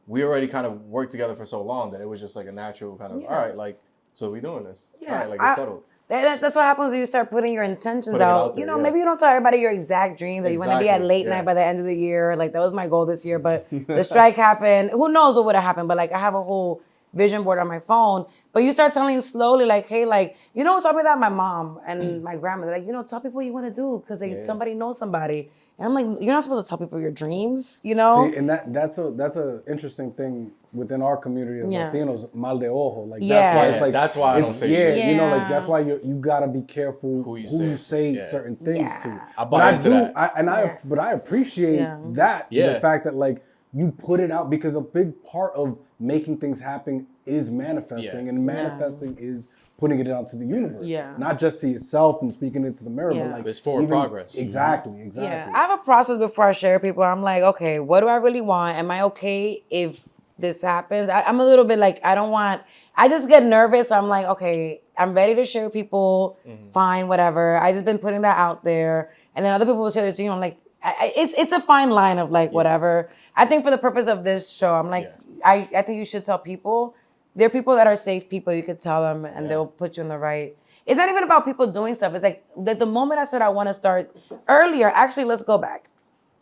We already kind of worked together for so long that it was just like a natural kind of, all right, like, so we doing this. Yeah. All right, like, it's settled. That's what happens when you start putting your intentions out. There, you know, maybe you don't tell everybody your exact dreams that you want to be at late night by the end of the year. Like, that was my goal this year, but the strike happened. Who knows what would have happened? But, like, I have a whole vision board on my phone, but you start telling slowly, like, hey, like, you know, tell me that my mom and my grandmother, like, you know, tell people what you want to do because somebody knows somebody. And I'm like, you're not supposed to tell people your dreams, you know? See, and that's a interesting thing within our community as Latinos, mal de ojo. Like, that's why it's like, that's why I don't say shit. You know, like, that's why you gotta be careful who you say certain things to. I buy into that. But I appreciate that, the fact that, like, you put it out because a big part of making things happen is manifesting, and manifesting is putting it out to the universe. Not just to yourself and speaking into the mirror, but, like, it's forward progress. Exactly. Yeah, I have a process before I share people. I'm like, okay, what do I really want? Am I okay if this happens? I'm a little bit like, I just get nervous. I'm like, okay, I'm ready to share with people. Fine, whatever. I just been putting that out there. And then other people will share their dream. I'm like, it's a fine line of, like, whatever. I think for the purpose of this show, I'm like, I think you should tell people. There are people that are safe people. You could tell them and they'll put you in the right. It's not even about people doing stuff. It's like the moment I said I want to start earlier, actually, let's go back.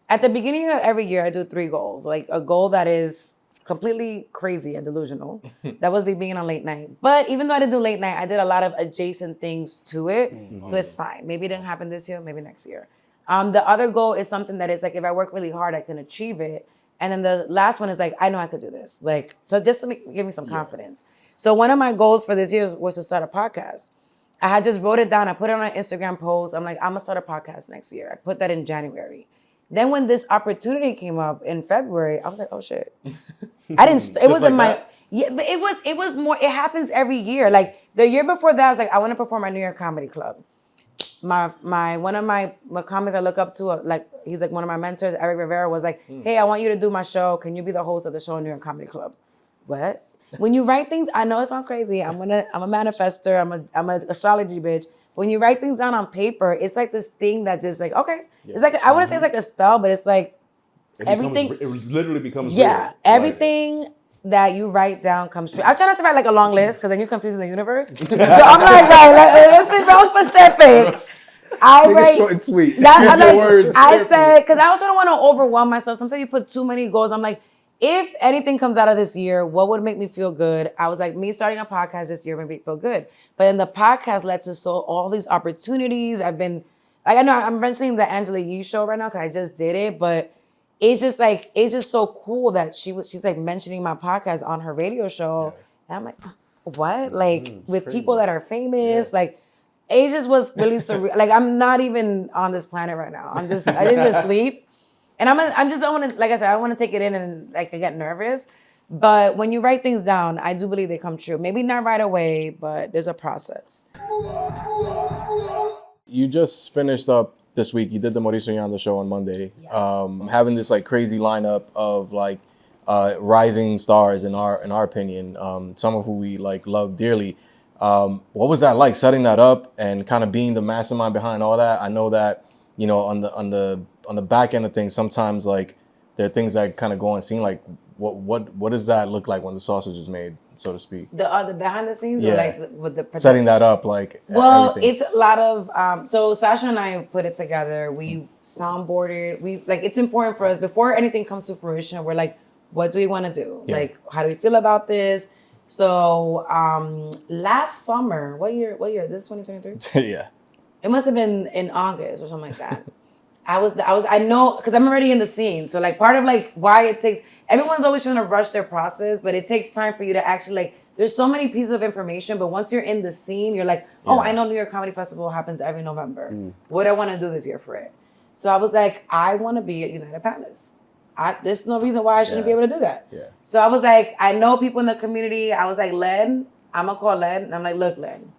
At the beginning of every year, I do 3 goals. Like, a goal that is completely crazy and delusional. That was me being on late night. But even though I didn't do late night, I did a lot of adjacent things to it. So it's fine. Maybe it didn't happen this year, maybe next year. The other goal is something that is like, if I work really hard, I can achieve it. And then the last one is like, I know I could do this. Like, so just to give me some confidence. So one of my goals for this year was to start a podcast. I had just wrote it down. I put it on an Instagram post. I'm like, I'm gonna start a podcast next year. I put that in January. Then when this opportunity came up in February, I was like, oh shit. I didn't, it wasn't like but it was more, it happens every year. Like, the year before that, I was like, I want to perform at New York Comedy Club. One of my comics I look up to, like, he's like one of my mentors, Eric Rivera, was like, hey, I want you to do my show. Can you be the host of the show in New York Comedy Club? What? When you write things, I know it sounds crazy. I'm a manifester. I'm an astrology bitch. When you write things down on paper, it's like this thing that just, like, okay. It's like, I wouldn't say it's like a spell, but it's like everything. It literally becomes real. Everything that you write down comes true. I try not to write like a long list because then you're confusing the universe. So I'm like, let's be real specific. I write short and sweet. Words. I said, because I also don't want to overwhelm myself. Sometimes you put too many goals. I'm like, if anything comes out of this year, what would make me feel good? I was like, me starting a podcast this year made me feel good. But then the podcast led to all these opportunities. I've been, like, I know I'm mentioning the Angela Yee show right now because I just did it, but it's just like, it's just so cool that she's like mentioning my podcast on her radio show. And I'm like, what? Like with people that are famous, like it just was really surreal. Like I'm not even on this planet right now. I just sleep. And I'm just don't want to, like I said, I want to take it in and like I get nervous. But when you write things down, I do believe they come true. Maybe not right away, but there's a process. You just finished up this week. You did the Mauricio Yanda show on Monday. Having this like crazy lineup of like rising stars in our opinion, some of who we like love dearly. What was that like, setting that up and kind of being the mastermind behind all that? I know that, you know, on the back end of things, sometimes like there are things that kind of go unseen. Like what does that look like when the sausage is made, so to speak? The behind the scenes, or like with the production? Setting that up, like everything. It's a lot of so Sasha and I put it together. We soundboarded. We like, it's important for us before anything comes to fruition. We're like, what do we want to do? Like, how do we feel about this? So last summer, what year? This is 2023. Yeah. It must have been in August or something like that. I know, because I'm already in the scene. So like part of like why it takes, everyone's always trying to rush their process, but it takes time for you to actually like, there's so many pieces of information, but once you're in the scene, you're like, oh, I know New York Comedy Festival happens every November. What do I want to do this year for it? So I was like, I want to be at United Palace. There's no reason why I shouldn't be able to do that. Yeah. So I was like, I know people in the community. I was like, Len, I'm going to call Len. And I'm like, look, Len,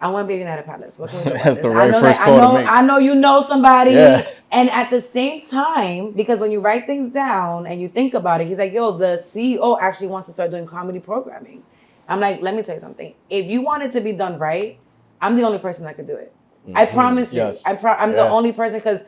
I want to be at United Palace. What can we do about That's this? the right first call to make. I know you know somebody. Yeah. And at the same time, because when you write things down and you think about it, he's like, yo, the CEO actually wants to start doing comedy programming. I'm like, let me tell you something. If you want it to be done right, I'm the only person that could do it. I promise you. Yes. I'm the only person, because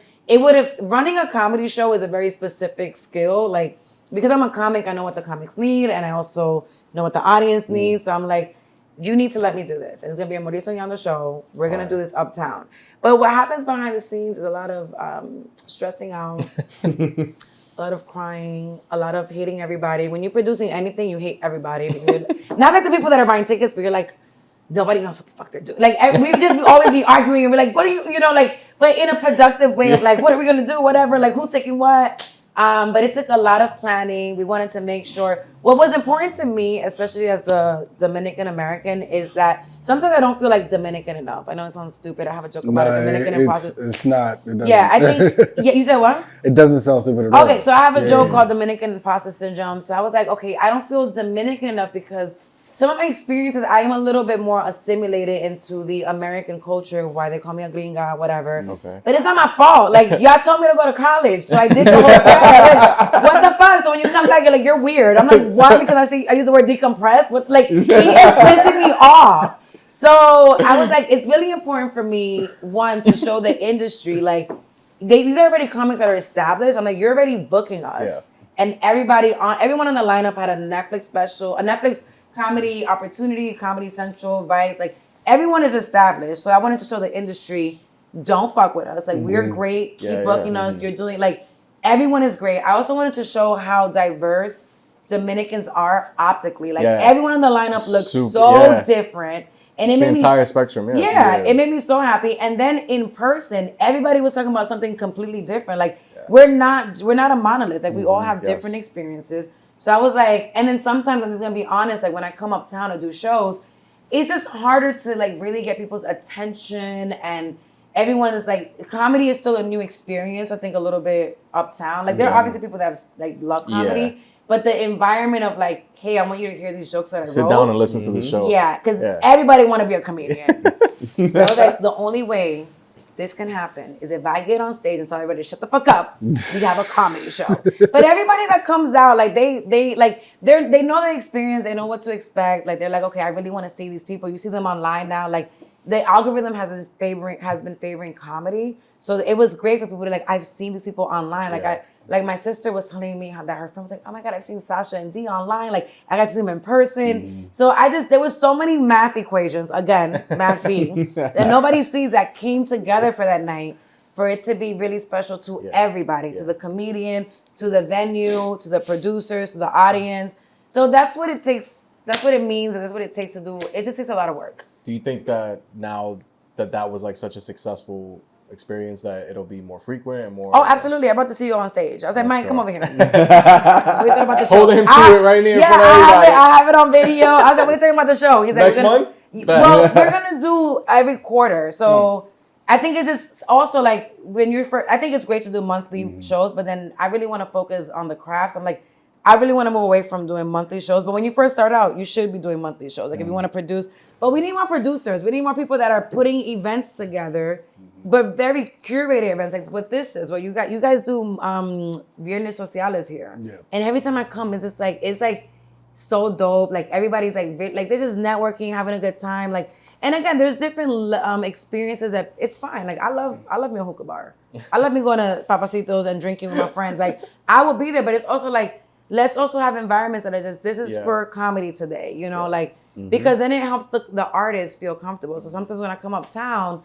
running a comedy show is a very specific skill. Like, because I'm a comic, I know what the comics need, and I also know what the audience needs. So I'm like, you need to let me do this. And it's going to be a Mauricio Yanda show. We're going to do this Uptown. But what happens behind the scenes is a lot of stressing out, a lot of crying, a lot of hating everybody. When you're producing anything, you hate everybody. Not like the people that are buying tickets, but you're like, nobody knows what the fuck they're doing. Like, we just always be arguing, and we're like, what are you know, like, but in a productive way of like, what are we going to do? Whatever, like, who's taking what? But it took a lot of planning. We wanted to make sure. What was important to me, especially as a Dominican American, is that sometimes I don't feel like Dominican enough. I know it sounds stupid. I have a joke about a Dominican and process. It's not. It doesn't. Yeah, I think. Yeah, you said what? It doesn't sound stupid at all. Okay, so I have a joke called Dominican imposter syndrome. So I was like, okay, I don't feel Dominican enough because some of my experiences, I am a little bit more assimilated into the American culture, why they call me a gringa, whatever. Okay. But it's not my fault. Like, y'all told me to go to college, so I did the whole thing. Like, what the fuck? So when you come back, you're like, you're weird. I'm like, why? Because I use the word decompress. What? Like, he is pissing me off. So I was like, it's really important for me, one, to show the industry, like, these are already comics that are established. I'm like, you're already booking us. Yeah. And everyone on the lineup had a Netflix special, a Netflix comedy opportunity, Comedy Central, Vice, like everyone is established. So I wanted to show the industry, don't fuck with us. Like, we're great, keep booking us. You're doing, like, everyone is great. I also wanted to show how diverse Dominicans are optically. Like, everyone in the lineup looks so different. And it made me entire spectrum, it made me so happy. And then in person, everybody was talking about something completely different. Like, we're not a monolith. Like, we all have different experiences. So I was like, and then sometimes I'm just gonna be honest, like when I come uptown to do shows, it's just harder to like really get people's attention, and everyone is like, comedy is still a new experience, I think, a little bit uptown. Like, there are obviously people that have like love comedy, but the environment of like, hey, I want you to hear these jokes that I wrote. Sit down and listen to the show. Yeah, because everybody want to be a comedian. So I was like, the only way this can happen is if I get on stage and tell everybody to shut the fuck up, we have a comedy show. But everybody that comes out, like they know the experience, they know what to expect. Like, they're like, okay, I really want to see these people. You see them online now, like the algorithm has been favoring comedy. So it was great for people to like, I've seen these people online. Like my sister was telling me how that her friend was like, oh my God, I've seen Sasha and Dee online. Like, I got to see them in person. So there was so many math equations, again, math B, that nobody sees that came together for that night for it to be really special to everybody, to the comedian, to the venue, to the producers, to the audience. So that's what it takes. That's what it means. And that's what it takes to do. It just takes a lot of work. Do you think that now that was like such a successful experience that it'll be more frequent and more? Oh, absolutely. I'm about to see you on stage. I was like, Mike, come go. over here. What do you think about the show? Holding him to it right near in front of everybody. I have it on video. I was like, what do you think about the show? He's like, Next month? Well, we're gonna do every quarter. So I think it's just also like when you're first, I think it's great to do monthly shows, but then I really want to focus on the crafts. I'm like, I really want to move away from doing monthly shows. But when you first start out, you should be doing monthly shows. Like if you want to produce, but we need more producers. We need more people that are putting events together, but very curated events. Like what this is, what you guys do Viernes Sociales here. Yeah. And every time I come, it's like so dope. Like everybody's like they're just networking, having a good time. Like, and again, there's different experiences that it's fine. Like I love me a hookah bar. I love me going to Papacitos and drinking with my friends. Like I will be there, but it's also like, let's also have environments that are just, this is for comedy today, you know, like, because then it helps the artist feel comfortable. So sometimes when I come uptown,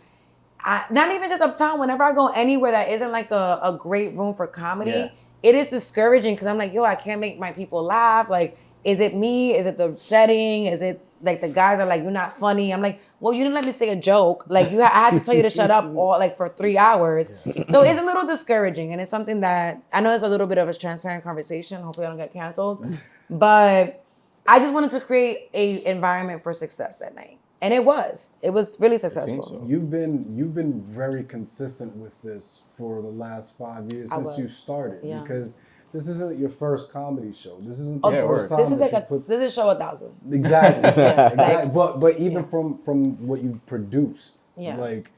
not even just uptown, whenever I go anywhere that isn't like a great room for comedy, it is discouraging because I'm like, yo, I can't make my people laugh. Like, is it me? Is it the setting? Is it like the guys are like, you're not funny? I'm like, well, you didn't let me say a joke. Like I had to tell you to shut up for 3 hours. So it's a little discouraging. And it's something that I know it's a little bit of a transparent conversation. Hopefully I don't get canceled. But I just wanted to create a environment for success that night. And it was really successful. So. You've been very consistent with this for the last 5 years since you started, because this isn't your first comedy show. This isn't the first time. This is this is show 1,000. Exactly. Exactly. But even from what you produced, like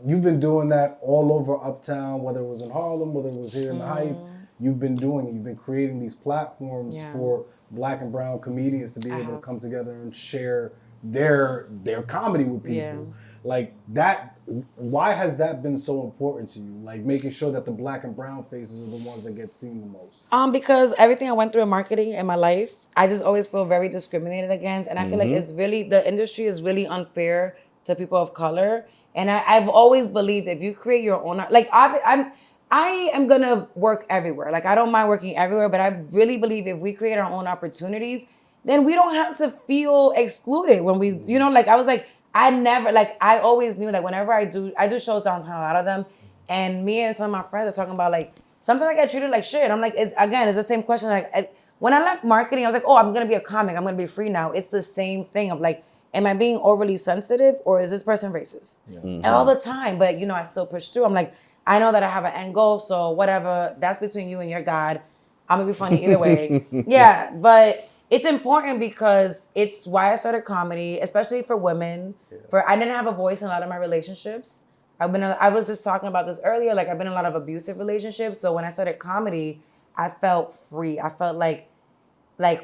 you've been doing that all over Uptown, whether it was in Harlem, whether it was here in the Heights. You've been doing it. You've been creating these platforms for Black and brown comedians to be able to come together and share their comedy with people. Like that, why has that been so important to you? Like making sure that the Black and brown faces are the ones that get seen the most. Because everything I went through in marketing in my life, I just always feel very discriminated against. And I feel like it's really, the industry is really unfair to people of color. And I've always believed if you create your own, like I am gonna work everywhere. Like I don't mind working everywhere, but I really believe if we create our own opportunities, then we don't have to feel excluded when we, you know, like I was like, I always knew that whenever I do shows downtown, a lot of them, and me and some of my friends are talking about like, sometimes I get treated like shit. I'm like, it's the same question. Like when I left marketing, I was like, oh, I'm going to be a comic. I'm going to be free now. It's the same thing of like, am I being overly sensitive or is this person racist? And all the time, but you know, I still push through. I'm like, I know that I have an end goal. So whatever, that's between you and your God. I'm going to be funny either way. But it's important because it's why I started comedy, especially for women. I didn't have a voice in a lot of my relationships. I was just talking about this earlier. Like I've been in a lot of abusive relationships. So when I started comedy, I felt free. I felt like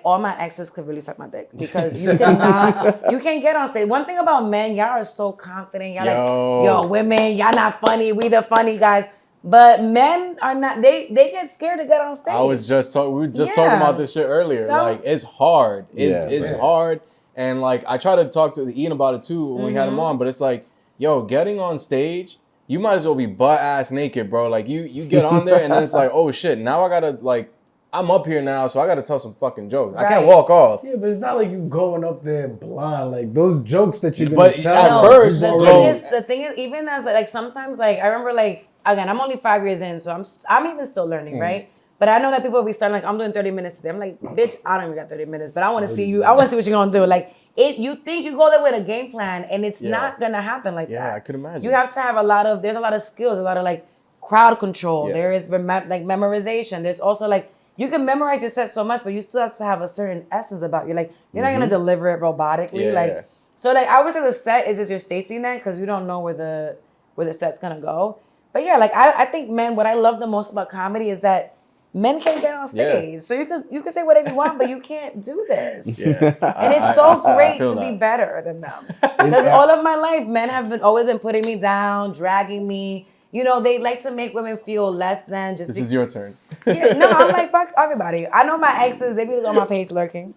all my exes could really suck my dick because you can't get on stage. One thing about men, y'all are so confident. Y'all like, yo, women, y'all not funny. We the funny guys. But men are not, they get scared to get on stage. We were just talking about this shit earlier. So, like, it's hard. It's hard. And like, I try to talk to Ian about it too when we had him on, but it's like, yo, getting on stage, you might as well be butt ass naked, bro. Like you get on there and then it's like, oh shit, now I gotta like, I'm up here now, so I gotta tell some fucking jokes. Right. I can't walk off. Yeah, but it's not like you going up there blind. Like those jokes that you're gonna tell. At first, the thing is, even as like sometimes like I remember like again, I'm only 5 years in, so I'm even still learning, right? But I know that people will be starting like, I'm doing 30 minutes today. I'm like, bitch, I don't even got 30 minutes, but I want to see you. I want to see what you're gonna do. Like you think you go there with a game plan, and it's not gonna happen like that. Yeah, I could imagine. You have to have there's a lot of skills, a lot of like crowd control. Yeah. There is like memorization. There's also like, you can memorize your set so much, but you still have to have a certain essence about you. Like you're not gonna deliver it robotically. So like I always say the set is just your safety net because you don't know where the set's gonna go. But yeah, like I think men, what I love the most about comedy is that men can't get on stage. Yeah. So you can say whatever you want, but you can't do this. Yeah. And it's so great to be better than them. Because all of my life, men have always been putting me down, dragging me. You know, they like to make women feel less than just. This is your turn. Yeah, no, I'm like, fuck everybody. I know my exes, they be on my page lurking.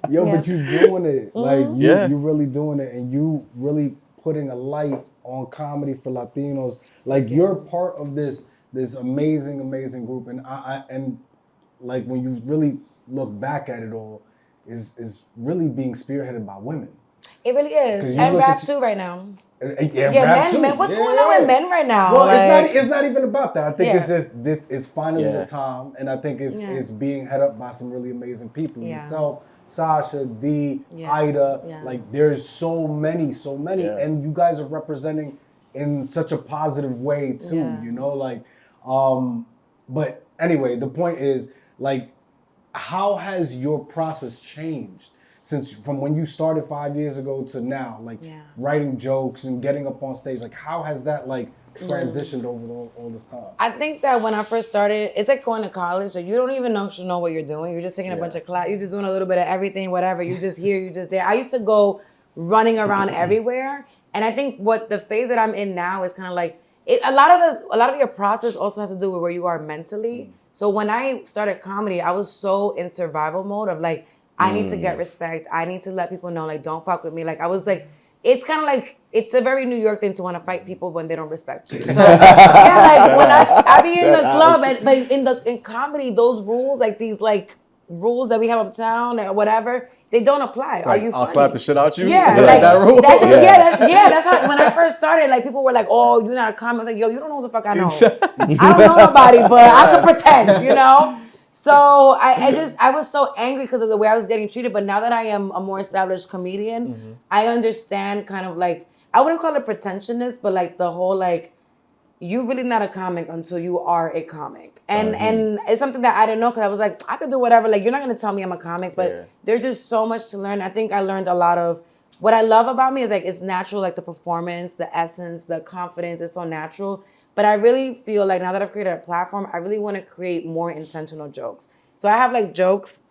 Yo, but you doing it. Like, you really doing it, and you really putting a light on comedy for Latinos. Like, you're part of this amazing group, and and when you really look back at it all, is really being spearheaded by women. It really 'Cause is. you And look rap at too right now. Yeah, rap men, too. men. What's Yeah, going on with men right now? Well, Like, it's not even about that. I think Yeah. it's just it's finally Yeah. the time, and I think Yeah. it's being head up by some really amazing people. Yeah. Yourself, Sasha, D, Yeah. Ida. Yeah. Like there's so many, Yeah. and you guys are representing in such a positive way too. Yeah. You know, like, but anyway, the point is like, how has your process changed since from when you started 5 years ago to now? Like Yeah. writing jokes and getting up on stage. Like how has that like transitioned over all this time? I think that when I first started, it's like going to college. Like you don't even actually know what you're doing. You're just taking a bunch of class. You're just doing a little bit of everything, whatever. You just here, you just there. I used to go running around everywhere, and I think what the phase that I'm in now is kind of like a lot of your process also has to do with where you are mentally. So when I started comedy, I was so in survival mode of like, I need to get respect. I need to let people know, like, don't fuck with me. Like, I was like, it's kind of like, it's a very New York thing to want to fight people when they don't respect you. So, yeah, like, when I be in the club, but in comedy, those rules, like, these, like, rules that we have uptown or whatever, they don't apply. Are you funny? I'll slap the shit out you? Yeah, Like like that rule? That's it. That's how. When I first started, like people were like, "Oh, you're not a comic." I'm like, yo, you don't know who the fuck I know. I don't know nobody, but I could pretend, you know. So I was so angry because of the way I was getting treated. But now that I am a more established comedian, I understand kind of like, I wouldn't call it pretentiousness, but like the whole like, you really not a comic until you are a comic. And it's something that I didn't know because I was like, I could do whatever. Like, you're not going to tell me I'm a comic, but there's just so much to learn. I think I learned a lot of, what I love about me is like, it's natural, like the performance, the essence, the confidence, it's so natural. But I really feel like now that I've created a platform, I really want to create more intentional jokes. So I have like jokes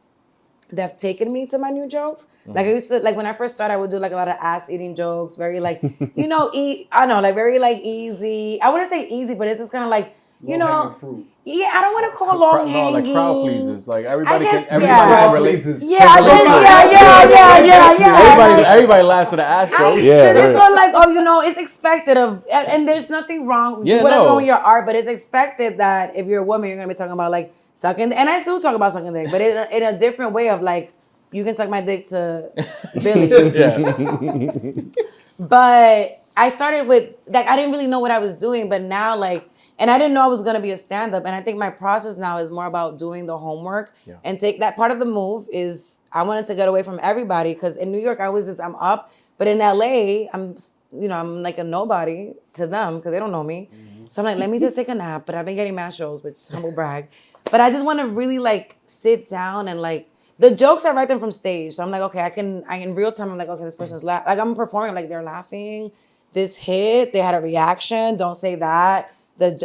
that have taken me to my new jokes. Like I used to, like when I first started, I would do like a lot of ass eating jokes, very like, you know, like very like easy. I wouldn't say easy, but it's just kind of like, you know, fruit. yeah, I don't want to call long hanging. No, like crowd pleasers. Like everybody guess, can yeah. relate. Yeah. Everybody laughs at the ass show. Because it's so like, oh, you know, it's expected of, and there's nothing wrong. Whatever wrong with your art, but it's expected that if you're a woman, you're gonna be talking about like sucking. And I do talk about sucking dick, but in a different way of like, you can suck my dick to Billy. But I started with like, I didn't really know what I was doing, but now like, and I didn't know I was gonna be a stand-up. And I think my process now is more about doing the homework and take that part of the move is I wanted to get away from everybody because in New York I'm up, but in LA I'm like a nobody to them because they don't know me. So I'm like, let me just take a nap. But I've been getting mad shows, which is humble brag. But I just want to really like sit down and like the jokes I write them from stage. So I'm like, okay, I in real time I'm like, okay, this person's laughing. Like I'm performing, like they're laughing. This hit, they had a reaction. Don't say that.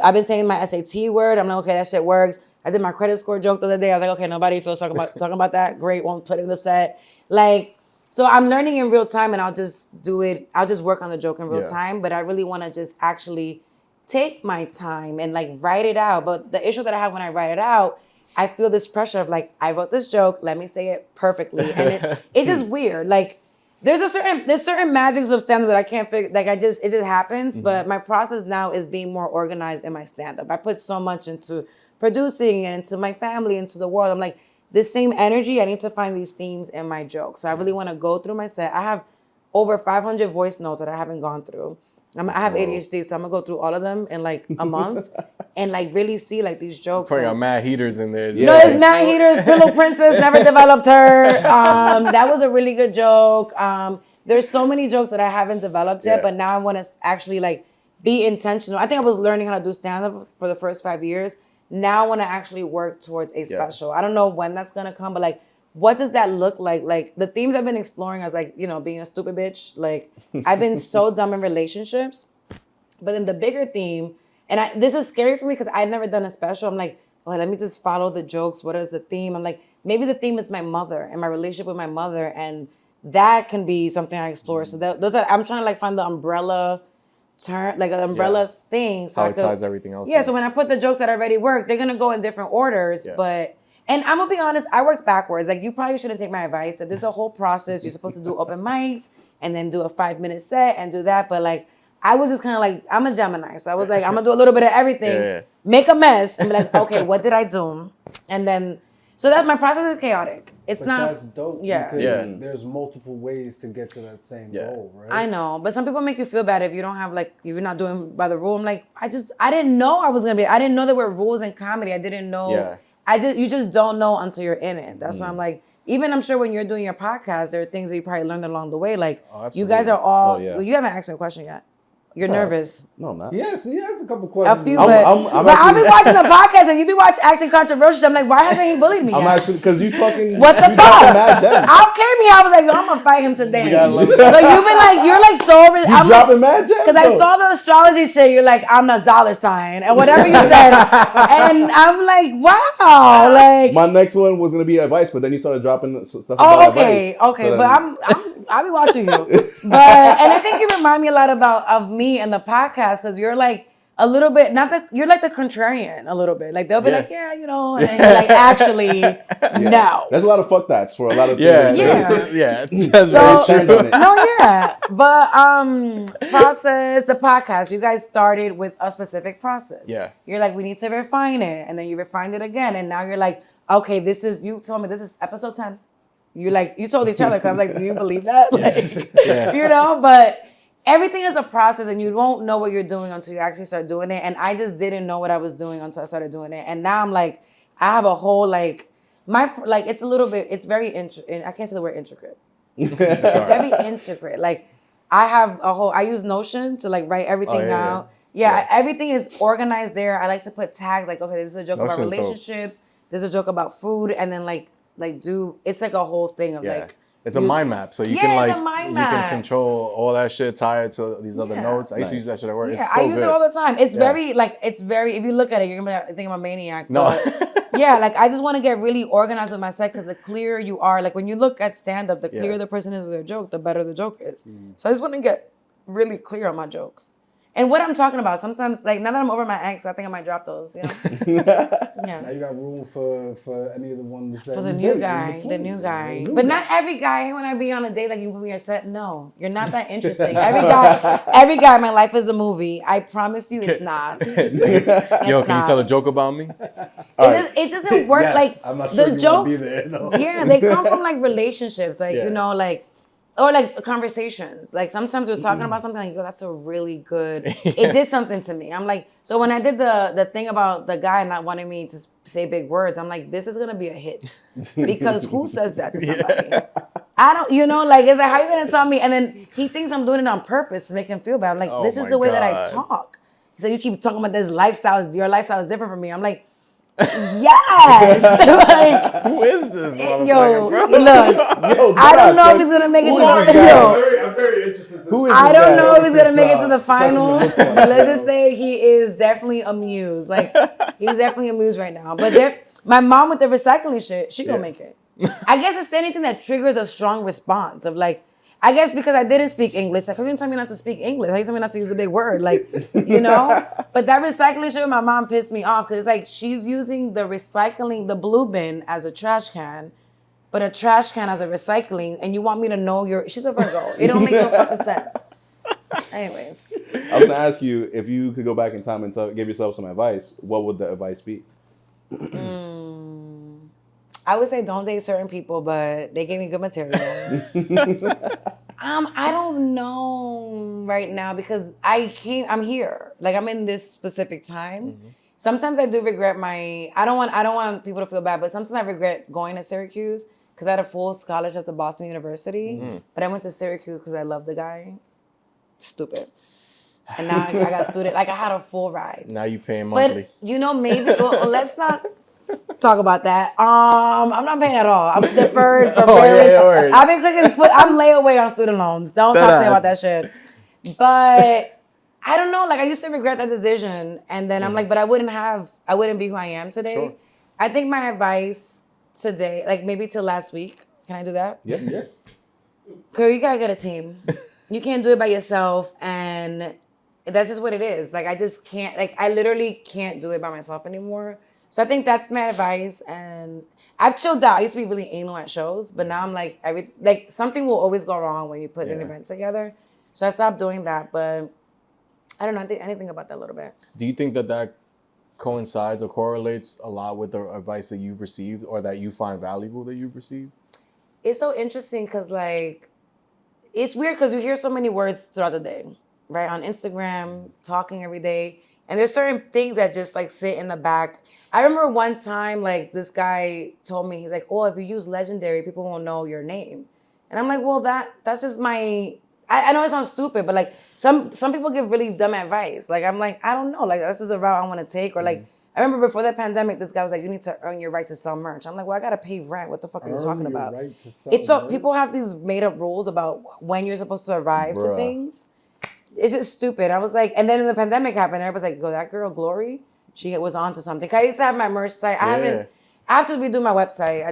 I've been saying my SAT word. I'm like, okay, that shit works. I did my credit score joke the other day. I was like, okay, nobody feels talking about that. Great, won't put it in the set. Like, so I'm learning in real time and I'll just do it. I'll just work on the joke in real time. But I really want to just actually take my time and like write it out. But the issue that I have when I write it out, I feel this pressure of like, I wrote this joke, let me say it perfectly. And it's just weird. Like, there's certain magics of stand-up that I can't figure, like it just happens, but my process now is being more organized in my stand-up. I put so much into producing and into my family, into the world. I'm like, this same energy, I need to find these themes in my jokes. So I really want to go through my set. I have over 500 voice notes that I haven't gone through. I have ADHD, so I'm gonna go through all of them in like a month and like really see like these jokes. Putting got mad heaters in there. No, it's mad heaters. Pillow Princess never developed her. That was a really good joke. There's so many jokes that I haven't developed yet, but now I want to actually like be intentional. I think I was learning how to do stand-up for the first 5 years. Now I want to actually work towards a special. I don't know when that's gonna come, but like, what does that look like? Like the themes I've been exploring as like, you know, being a stupid bitch. Like I've been so dumb in relationships, but then the bigger theme, and this is scary for me because I've never done a special. I'm like, well, let me just follow the jokes. What is the theme? I'm like, maybe the theme is my mother and my relationship with my mother. And that can be something I explore. So I'm trying to like find the umbrella term, like an umbrella thing. So how it ties everything else. Yeah, so when I put the jokes that already work, they're gonna go in different orders, and I'm gonna be honest, I worked backwards. Like you probably shouldn't take my advice. That there's a whole process. You're supposed to do open mics and then do a 5-minute set and do that. But like, I was just kind of like, I'm a Gemini. So I was like, I'm gonna do a little bit of everything, make a mess and be like, okay, what did I do? And then So that my process is chaotic. It's But not. that's dope. Yeah. Because Yeah. there's multiple ways to get to that same goal, right? I know, but some people make you feel bad if you don't have like if you're not doing by the rule. I'm like, I didn't know I was gonna be. I didn't know there were rules in comedy. I didn't know. Yeah. You just don't know until you're in it. That's why I'm like, even I'm sure when you're doing your podcast, there are things that you probably learned along the way. Like you guys are all. Oh, yeah. Well, you haven't asked me a question yet. You're nervous. No, I'm not. Yes, he has a couple A questions. few, I'm but I'll be actually- watching the podcast and you be acting controversial. I'm like, why hasn't he bullied me I'm yet? actually because you talking. What the you dropping fuck? mad gems. I came here. I was like, yo, I'm gonna fight him today. gotta love But you've been like, you're like so. You dropping mad gems? Because I though. saw the astrology shit. You're like, I'm the dollar sign and whatever you said, and I'm like, wow, like. My next one was gonna be advice, but then you started dropping stuff about Oh, okay, advice. okay, So but then- I'll be watching you. But and I think you remind me a lot of me and the podcast because you're like a little bit you're like the contrarian a little bit. Like they'll be like, yeah, you know, and then you're like, actually, no. There's a lot of fuck that's for a lot of Yeah. things. Yeah. That's very Stand true. on it. No, yeah, but process the podcast. You guys started with a specific process. Yeah. You're like, we need to refine it, and then you refined it again, and now you're like, okay, you told me this is episode 10. You like, you told each other because I was like, do you believe that? Like, you know, but everything is a process, and you won't know what you're doing until you actually start doing it. And I just didn't know what I was doing until I started doing it, and now I'm like, I have a whole it's a little bit. It's very I can't say the word intricate. It's very intricate. Like I have a whole. I use Notion to like write everything out. Yeah, everything is organized there. I like to put tags like, okay, this is a joke about Notion's dope. relationships. This is a joke about food, and then it's like a whole thing of like. It's a mind map, so you Yeah, can it's a mind you map. can control all that shit tied to these other notes. I used to use that shit at work. Yeah, It's so I use good. it all the time. It's very. If you look at it, you're gonna think I'm a maniac. No. But yeah, like I just want to get really organized with my set because the clearer you are, like when you look at stand up, the clearer the person is with their joke, the better the joke is. So I just want to get really clear on my jokes. And what I'm talking about, sometimes, like now that I'm over my ex, I think I might drop those, you know? Now Yeah. you got room for any of the ones that For the you new date, guy, in the between. new guy. New But guy. not every guy, when I be on a date, like you put me your set, no. You're not that interesting. Every guy in my life is a movie. I promise you it's not. Yo, can you tell a joke about me? It doesn't work Yes, like I'm not the sure you wanna jokes. be there, no. Yeah, they come from like relationships, like Yeah. you know, like or like conversations. Like sometimes we're talking about something, like you go, "That's a really good." It did something to me. I'm like, so when I did the thing about the guy not wanting me to say big words, I'm like, this is gonna be a hit because who says that to somebody? I don't, you know, like it's like how you gonna tell me? And then he thinks I'm doing it on purpose to make him feel bad. I'm like, Oh this is my the way that I God. talk. He said, you keep talking about this lifestyle. Your lifestyle is different from me. I'm like, yes. Like, Who is this yo, motherfucker, bro? look, I don't know if he's gonna make it to the yo. I'm very interested. Who is I this don't guy? know if he's gonna make it to This, the finals. specimen looks like, But let's just yo. say he is definitely amused. Like he's definitely amused right now. But my mom with the recycling shit, she gonna make it. I guess it's anything that triggers a strong response of like. I guess because I didn't speak English. Like, how can you tell me not to speak English? How can you tell me not to use a big word? Like, you know? But that recycling shit with my mom pissed me off because it's like she's using the recycling, the blue bin as a trash can, but a trash can as a recycling, and you want me to know she's a Virgo. It don't make no fucking sense. Anyways. I was gonna ask you if you could go back in time and give yourself some advice. What would the advice be? I would say don't date certain people, but they gave me good material. I don't know right now because I'm here. Like I'm in this specific time. Sometimes I do regret I don't want people to feel bad, but sometimes I regret going to Syracuse because I had a full scholarship to Boston University. But I went to Syracuse because I loved the guy. Stupid. And now I got student, like I had a full ride. Now you paying monthly. But you know, maybe let's not talk about that. I'm not paying at all. I'm deferred for various. word. I've been clicking. I'm layaway on student loans. Don't talk to me about that shit. But I don't know. Like I used to regret that decision, and then I'm like, but I wouldn't be who I am today. Sure. I think my advice today, like maybe till last week. Can I do that? Yeah. Girl, you gotta get a team. You can't do it by yourself, and that's just what it is. Like I just can't. Like I literally can't do it by myself anymore. So I think that's my advice, and I've chilled out. I used to be really anal at shows, but now I'm like, something will always go wrong when you put an event together. So I stopped doing that, but I don't know. I think anything about that a little bit. Do you think that coincides or correlates a lot with the advice that you've received or that you find valuable that you've received? It's so interesting because, like, it's weird because you hear so many words throughout the day, right? On Instagram, talking every day. And there's certain things that just, like, sit in the back. I remember one time, like, this guy told me, he's like, oh, if you use Legendary, people won't know your name. And I'm like, well, that's just my... I know it sounds stupid, but, like, some people give really dumb advice. Like, I'm like, I don't know. Like, this is a route I want to take. Or, like, I remember before the pandemic, this guy was like, you need to earn your right to sell merch. I'm like, well, I got to pay rent. What the fuck are you talking about? Right to sell It's so merch? people have these made up rules about when you're supposed to arrive to things. It's just stupid. I was like, and then in the pandemic happened, everybody's like, go, that girl, Glory, she was onto something. I used to have my merch site. I have to redo my website.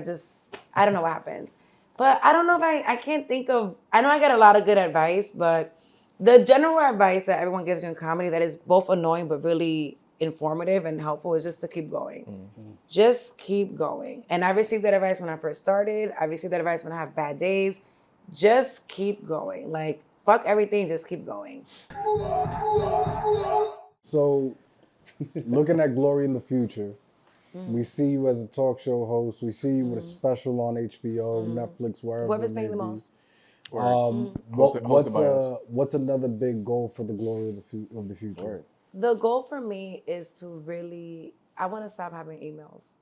I don't know what happened. But I don't know if I can't think of, I know I get a lot of good advice, but the general advice that everyone gives you in comedy that is both annoying but really informative and helpful is just to keep going. Mm-hmm. Just keep going. And I received that advice when I first started. I received that advice when I have bad days. Just keep going. Like, fuck everything, just keep going. So, looking at Glory in the future, we see you as a talk show host. We see you with a special on HBO, Netflix, wherever. Whoever's it may paying the be. most. What's another big goal for the Glory of the future? Word. The goal for me is to really, I want to stop having emails.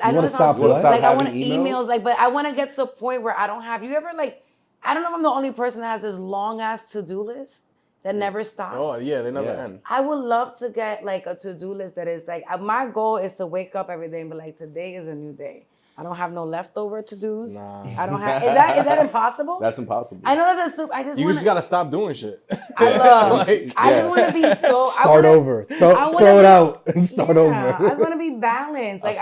I know it sounds stupid. Like, I want having emails, like, but I want to get to a point where I don't have, you ever, like, I don't know if I'm the only person that has this long ass to-do list that never stops. Oh, yeah, they never end. I would love to get like a to-do list that is like, my goal is to wake up every day and be like, today is a new day. I don't have no leftover to-dos. Nah. I don't have, is that impossible? That's impossible. I know that's a stupid, You just gotta stop doing shit. I love, I just want to be so. Start over. Throw it out and start over. I just want to be balanced. Like,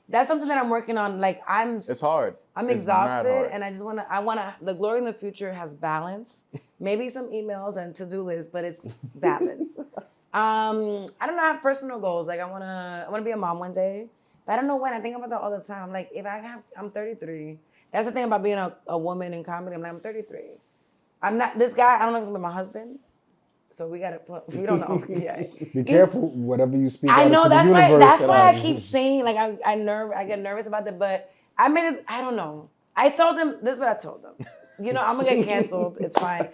that's something that I'm working on. Like, it's hard. I'm exhausted, and I want to, the Glory in the future has balance. Maybe some emails and to-do lists, but it's balance. I don't know, I have personal goals. Like, I want to be a mom one day, but I don't know when. I think about that all the time. Like, I'm 33. That's the thing about being a woman in comedy. I'm 33. I'm not, this guy, I don't know if he's gonna be my husband. So we don't know yet. Be careful whatever you speak. I out know, into that's the why universe. I keep saying, like, I get nervous about that, but I don't know. I told them, this is what I told them. You know, I'm gonna get canceled. It's fine.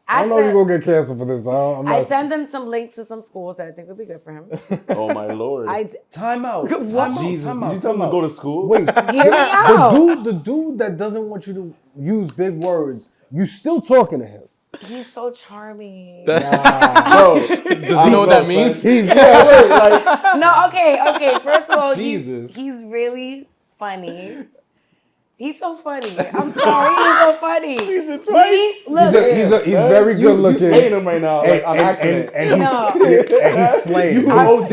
I know you're gonna get canceled for this. I send them some links to some schools that I think would be good for him. Oh my Lord. Time out. Jesus, did you tell him to go to school? Wait, hear me out. The dude that doesn't want you to use big words, you still talking to him. He's so charming. Bro, does he know what that means? No, okay. First of all, Jesus. he's really funny. He's so funny. I'm sorry, he's so funny. He's a twice. He's very good looking. You're saying him right now, like, on accident. And he's slaying. You OD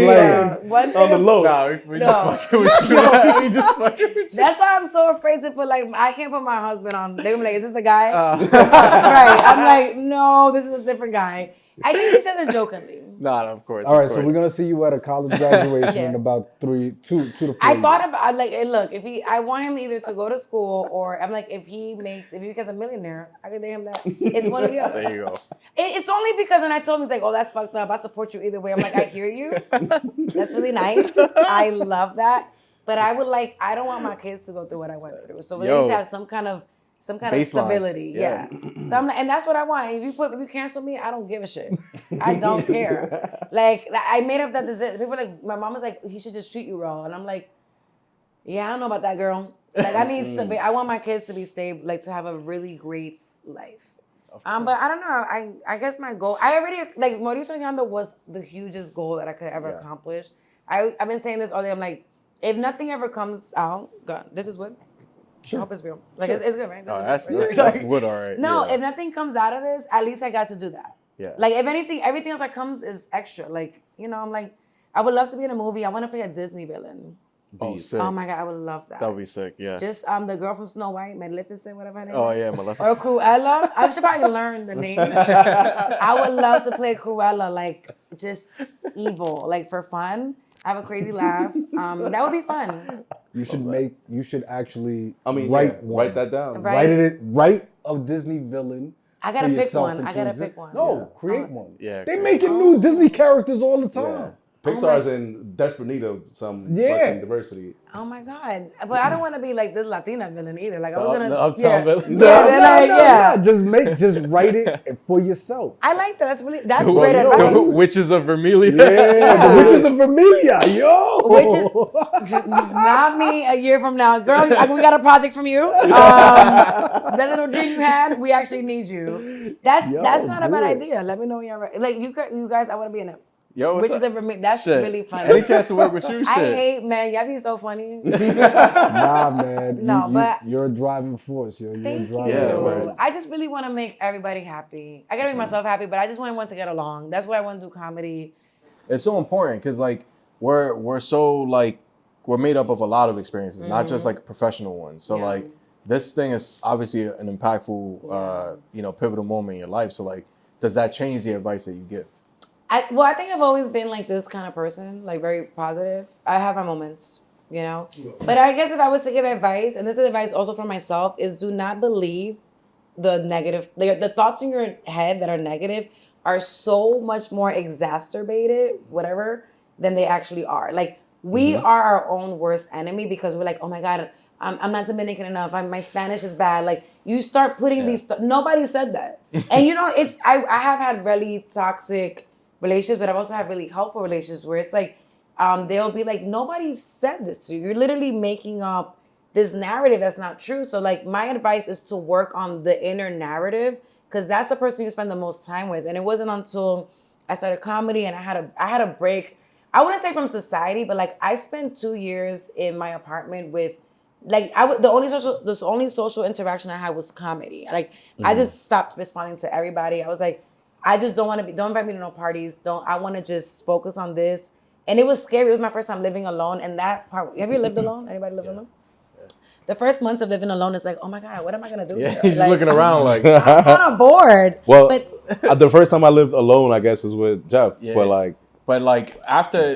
on the low. Nah, we just fucking with you. We just fucking with you. That's why I'm so afraid to put, like, I can't put my husband on. They're gonna be like, is this the guy? Right. I'm like, no, this is a different guy. I think he says it jokingly. Nah, of course. All right, so we're gonna see you at a college graduation Yeah. in about 2 to 4 I thought years. about, like, look, I want him either to go to school or I'm like, if he becomes a millionaire, I could date him that. It's one or the other. There you go. It's only because, and I told him, he's like, oh, that's fucked up. I support you either way. I'm like, I hear you. That's really nice. I love that. But I don't want my kids to go through what I went through. So they need to have some kind of stability. Yeah. So I'm like, and that's what I want. If you cancel me, I don't give a shit. I don't care. Like, I made up that decision. People are like, my mom was like, he should just treat you raw. And I'm like, yeah, I don't know about that, girl. Like, I want my kids to be stable, like, to have a really great life. But I don't know. I guess my goal, I already, like, Mauricio Yondo was the hugest goal that I could ever accomplish. I've been saying this all day. I'm like, if nothing ever comes out, God, this is wood. Sure. I hope it's real. Like, it's good, right? That's wood, all right. No, if nothing comes out of this, at least I got to do that. Yeah. Like, if anything, everything else that comes is extra. Like, you know, I'm like, I would love to be in a movie. I want to play a Disney villain. Oh, sick. Oh my God, I would love that. That would be sick, yeah. Just the girl from Snow White, Maleficent, whatever her name is. Oh, yeah, Maleficent. Or Cruella. I should probably learn the names. I would love to play Cruella, like, just evil, like, for fun. I have a crazy laugh. That would be fun. You should actually write that down. Write a Disney villain. I gotta pick one. No, create one. Yeah. They making new Disney characters all the time. Pixar is in desperate need of some fucking diversity. Oh my God. But I don't want to be like this Latina villain either. Like I was gonna The Uptown villain. Just write it for yourself. I like that. That's great advice. The Witches of Vermilion. Yeah, the Witches of Vermilion, yo. Not me a year from now. Girl, we got a project from you. That little dream you had, we actually need you. That's not a bad idea. Let me know when you're ready. Like you guys, I want to be in it. Yo, what's Witches up? of Vermilion. That's Shit. really funny. Any chance to work with you? Shit. I hate, man. Y'all be so funny. Nah, man. No, but you're a driving force, yo. You're a thank driving you. force. I just really want to make everybody happy. I gotta make myself happy, but I just want everyone to get along. That's why I want to do comedy. It's so important because like we're so like we're made up of a lot of experiences, not just like professional ones. So like this thing is obviously an impactful, pivotal moment in your life. So like, does that change the advice that you give? I think I've always been like this kind of person, like very positive. I have my moments, But I guess if I was to give advice, and this is advice also for myself, is do not believe the negative, the thoughts in your head that are negative are so much more exacerbated, whatever, than they actually are. Like we are our own worst enemy because we're like, oh my God, I'm not Dominican enough. My Spanish is bad. Like you start putting these, nobody said that. And I have had really toxic relationships, but I've also had really helpful relationships where it's like, they'll be like, nobody said this to you. You're literally making up this narrative that's not true. So like my advice is to work on the inner narrative because that's the person you spend the most time with. And it wasn't until I started comedy and I had a break. I wouldn't say from society, but like I spent 2 years in my apartment with like the only social interaction I had was comedy. Like I just stopped responding to everybody. I was like, I just don't invite me to no parties. I want to just focus on this. And it was scary. It was my first time living alone. And that part, have you lived alone? Anybody lived alone? Yeah. The first months of living alone is like, oh my God, what am I going to do? Yeah, here? he's like, looking around like. I'm kind of bored. Well, the first time I lived alone, I guess, was with Jeff. Yeah. But like after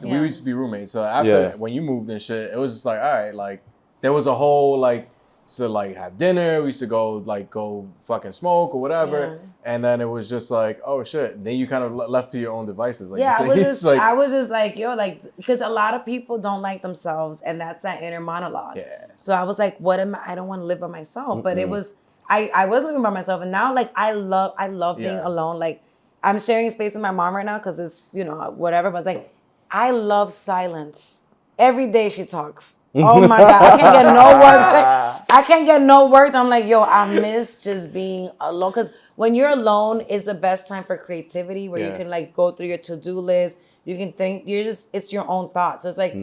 we used to be roommates. So after when you moved and shit, it was just like, all right, like there was a whole like, to like have dinner, we used to go fucking smoke or whatever, and then it was just like, oh shit. And then you kind of left to your own devices. Like I was just like, yo, like because a lot of people don't like themselves, and that's that inner monologue. Yeah. So I was like, what am I? I don't want to live by myself, but it was I was living by myself, and now like I love being alone. Like I'm sharing space with my mom right now because it's whatever, but it's like I love silence. Every day she talks. Oh my God, I can't get no work. I can't get no work. I'm like, yo, I miss just being alone. Because when you're alone is the best time for creativity where you can like go through your to-do list. You can think, it's your own thoughts. So it's like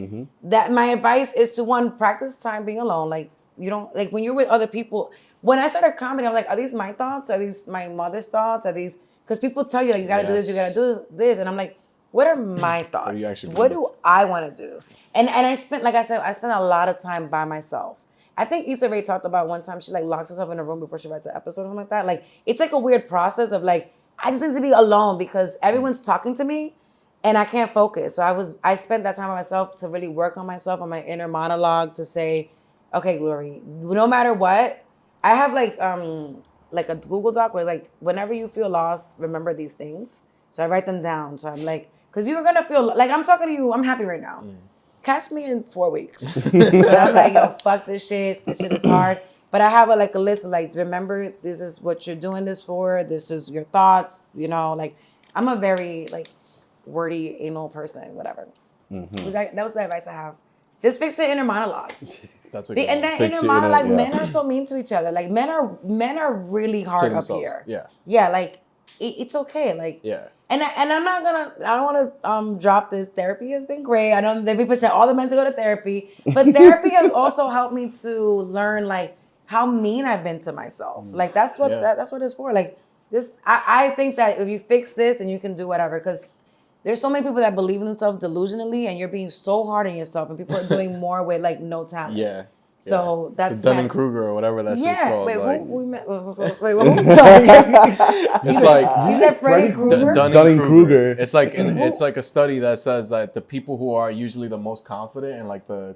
that. My advice is to practice time being alone. Like you don't, like when you're with other people. When I started comedy, I'm like, are these my thoughts? Are these my mother's thoughts? Are these, because people tell you like, you gotta do this, you gotta do this. And I'm like, what are my thoughts? What do I want to do? And I spent, like I said, a lot of time by myself. I think Issa Rae talked about one time she like locks herself in a room before she writes an episode or something like that. Like it's like a weird process of like, I just need to be alone because everyone's talking to me and I can't focus. So I spent that time by myself to really work on myself, on my inner monologue to say, okay, Glory, no matter what, I have like a Google Doc where like, whenever you feel lost, remember these things. So I write them down. So I'm like, because you're going to feel like I'm talking to you. I'm happy right now. Catch me in 4 weeks. I'm like, yo, fuck this shit. This shit is hard. But I have a list of like, remember, this is what you're doing this for. This is your thoughts. Like I'm a very like wordy, anal person, whatever. That was the advice I have. Just fix the inner monologue. That's a good and that inner monologue, men are so mean to each other. Like men are really hard up here. Yeah. Yeah, like it's okay. Like And I'm not gonna. I don't want to drop this. Therapy has been great. I don't. They be pushing all the men to go to therapy, but therapy has also helped me to learn like how mean I've been to myself. Like that's what that's what it's for. Like this. I think that if you fix this, and you can do whatever. Because there's so many people that believe in themselves delusionally, and you're being so hard on yourself, and people are doing more with like no talent. Yeah. So that's Dunning Kruger or whatever that shit's called. Wait, like, who we met? Wait, who talking? it's like You said Freddy Krueger? Dunning-Kruger. It's like it's like a study that says that the people who are usually the most confident and like the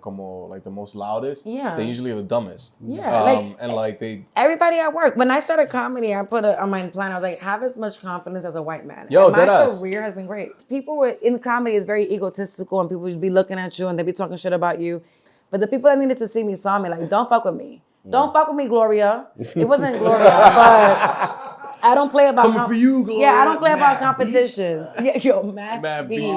most loudest, Yeah. they're usually the dumbest. Yeah, And like they. Everybody at work. When I started comedy, I put on my plan. I was like, have as much confidence as a white man. Yo, and my deadass. career has been great. People in comedy is very egotistical, and people would be looking at you and they be talking shit about you. But the people that needed to see me saw me. Like, don't fuck with me. Don't fuck with me, Gloria. It wasn't Gloria, but I don't play about Coming for you, Gloria. Yeah, I don't play about competition. Yeah, yo, mad beef.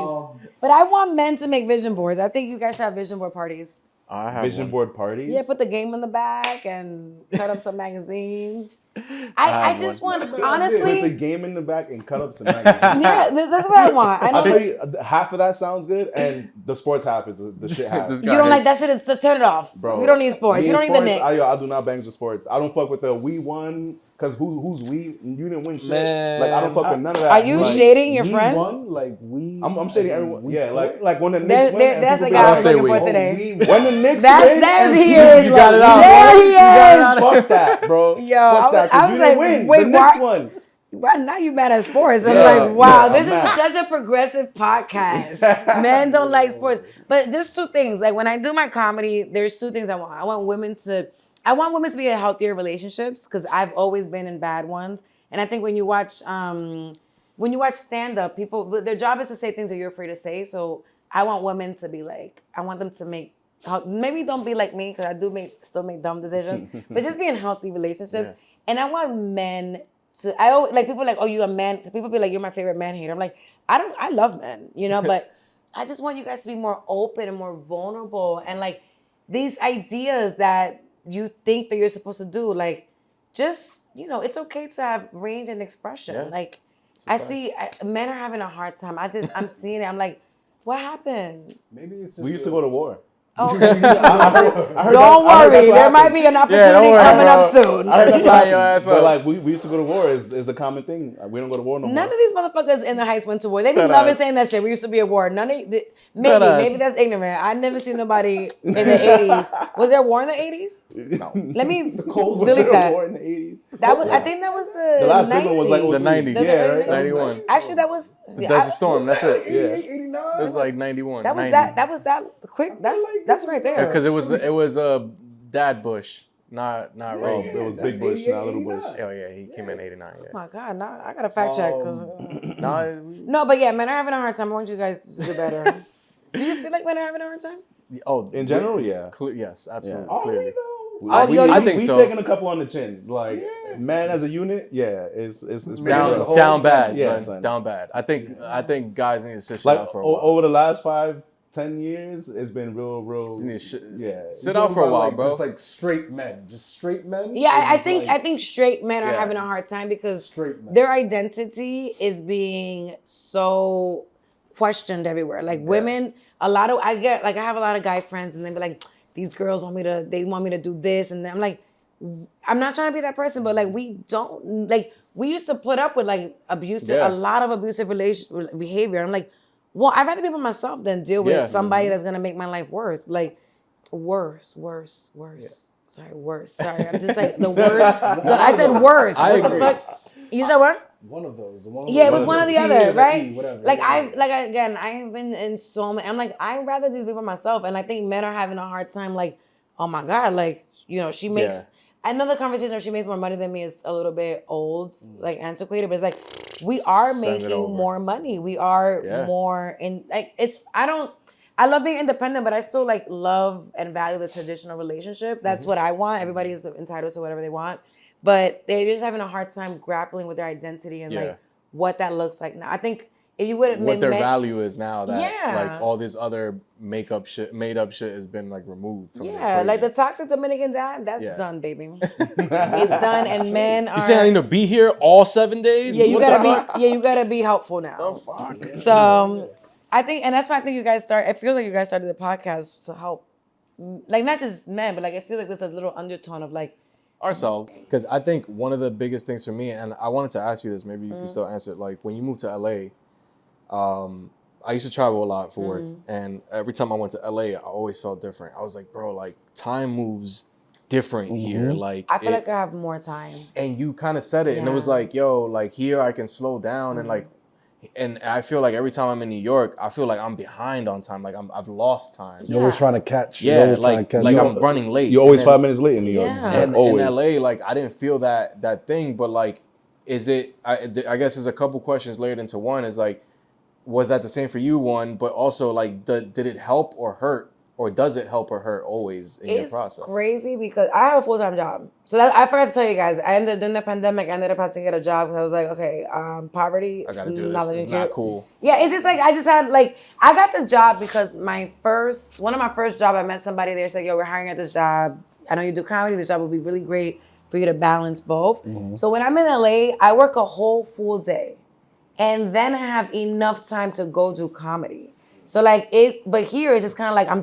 But I want men to make vision boards. I think you guys should have vision board parties. I have Vision one. board parties. Yeah, put the game in the back and cut up some magazines. I just want, Put the honestly, game in the back and cut up some magazines. yeah, that's what I want. I I'll know tell you, half of that sounds good, and the sports half is the shit half. This you guy don't like is- that shit. Is to turn it off, Bro, We don't need sports. me You don't and need the Knicks. I do not bang with sports. I don't fuck with the we won because who's we? You didn't win shit. Man. Like I don't fuck with none of that. Are you like, shading your we friend? won, like we. I'm shading as in everyone. we Yeah, split? like when the Knicks win. and That's the people be guy I Don't was say looking for we. today. When the Knicks There's win, he is. You got it out, There bro. he You got it is. out. Fuck that, bro. Yo, Fuck that, 'cause I was you like, didn't win. wait, the Knicks why- won. Right now you mad at sports. I'm Yeah, like, wow, yeah, this I'm mad. is such a progressive podcast. Men don't like sports. But just two things. Like when I do my comedy, there's two things I want. I want women to be in healthier relationships because I've always been in bad ones. And I think when you watch stand-up, people, their job is to say things that you're afraid to say. So I want women to be like, I want them to make, maybe don't be like me because I do still make dumb decisions, but just be in healthy relationships. Yeah. And I want men to, I always, like people are like, oh, you a man. So people be like, you're my favorite man hater. I'm like, I love men, but I just want you guys to be more open and more vulnerable. And like these ideas that you think that you're supposed to do, like just, it's okay to have range and expression. Yeah. Like men are having a hard time. I'm seeing it. I'm like, what happened? Maybe it's just. We used to go to war. Oh, I heard don't worry. that's what There might happened. be an don't opportunity worry, coming up bro. soon. I heard that's Sign what your happened. ass But up. like we used to go to war is the common thing. We don't go to war no more. None of these motherfuckers in the Heights went to war. They be That loving ass. saying that shit. We used to be at war. Maybe ass. that's ignorant. I never seen nobody in the 80s. Was there war in the 80s? No. Let me Cold delete that. war in the 80s. That was. I think that was The last 90s. big one was like The 90s. That's Yeah, early right? 91. Actually, that was. The Desert Storm. That's it. Yeah. 89. It was like 91. That was 90. that was that quick. That's right there. Because it was Dad Bush, not Oh, Reagan. it was That's Big Bush, 88, not Little Bush. 89. Oh yeah, he came in '89. Oh Yeah. my God, now I gotta fact check. No, But yeah, men are having a hard time. I want you guys to do better. Do you feel like men are having a hard time? In general, yeah. Yes, absolutely. Are we Clearly. though? I think we so. taking a couple on the chin. Like man as a unit, yeah, it's pretty Down, rough. down bad, Yeah, son. son. Down bad. I think guys need to sit shit Like out for a while. over the last 5-10 years, it's been real. Just need to shit- Yeah, Sit out for a while, like, bro. Just like straight men, just straight men. Yeah, Or I just, think like, I think straight men are Yeah. having a hard time because Straight men. their identity is being so questioned everywhere. Like women, I have a lot of guy friends, and they be like, these girls want me to do this, and I'm like, I'm not trying to be that person, but like we used to put up with like abusive, Yeah. a lot of abusive behavior. I'm like, well, I'd rather be by myself than deal with Yeah. somebody that's gonna make my life worse. Like worse. Sorry, worse. Sorry, I'm just like the word. I said worse. I What the agree. fuck? You said what? One of those. Yeah, it was one or the T other, and the right? E, whatever. Like Yeah. again, I have been in so many. I'm like, I'd rather just be by myself, and I think men are having a hard time. Like, oh my God, like she makes. Yeah. Another conversation where she makes more money than me is a little bit old, like antiquated, but it's like we are Send it making over. more money. We are Yeah. more in like I love being independent, but I still like love and value the traditional relationship. That's what I want. Everybody is entitled to whatever they want. But they're just having a hard time grappling with their identity and Yeah. like what that looks like now. I think if you would have What their value is now that Yeah. like all this other made up shit has been like removed from the yeah, like the equation. toxic Dominican dad, that's Yeah. done, baby. It's done, and men are. You saying I need to be here all 7 days? Yeah, you What the gotta fuck? be. Yeah, you gotta be helpful now. The fuck? So I think, and that's why I think you guys I feel like you guys started the podcast to help, like not just men, but like I feel like there's a little undertone of like. Ourselves. Because I think one of the biggest things for me, and I wanted to ask you this, maybe you can still answer it. Like when you moved to LA, I used to travel a lot for work, and every time I went to LA, I always felt different. I was like, bro, like time moves different here. Like I feel like I have more time. and you kind of said it, and it was Yeah. like, yo, like here I can slow down and like, and I feel like every time I'm in New York, I feel like I'm behind on time, like I've lost time. You're always trying to catch. You're Yeah, always trying to like catch I'm up. running late. You're always And then- 5 minutes late in New York. Yeah. Like, and always. in LA, like I didn't feel that thing, but like, is it? I guess there's a couple questions layered into one. Is like, was that the same for you? One, but also like, did it help or hurt, or does it help or hurt always in your It's process? crazy because I have a full-time job. So that, I forgot to tell you guys, I ended during the pandemic, I ended up having to get a job because I was like, okay, poverty. I gotta do not this. letting It's me not do it. cool. Yeah, it's just like I just had like I got the job because one of my first job, I met somebody there said, yo, we're hiring at this job. I know you do comedy. This job would be really great for you to balance both. So when I'm in LA, I work a whole full day. And then I have enough time to go do comedy. So like but here it's just kind of like I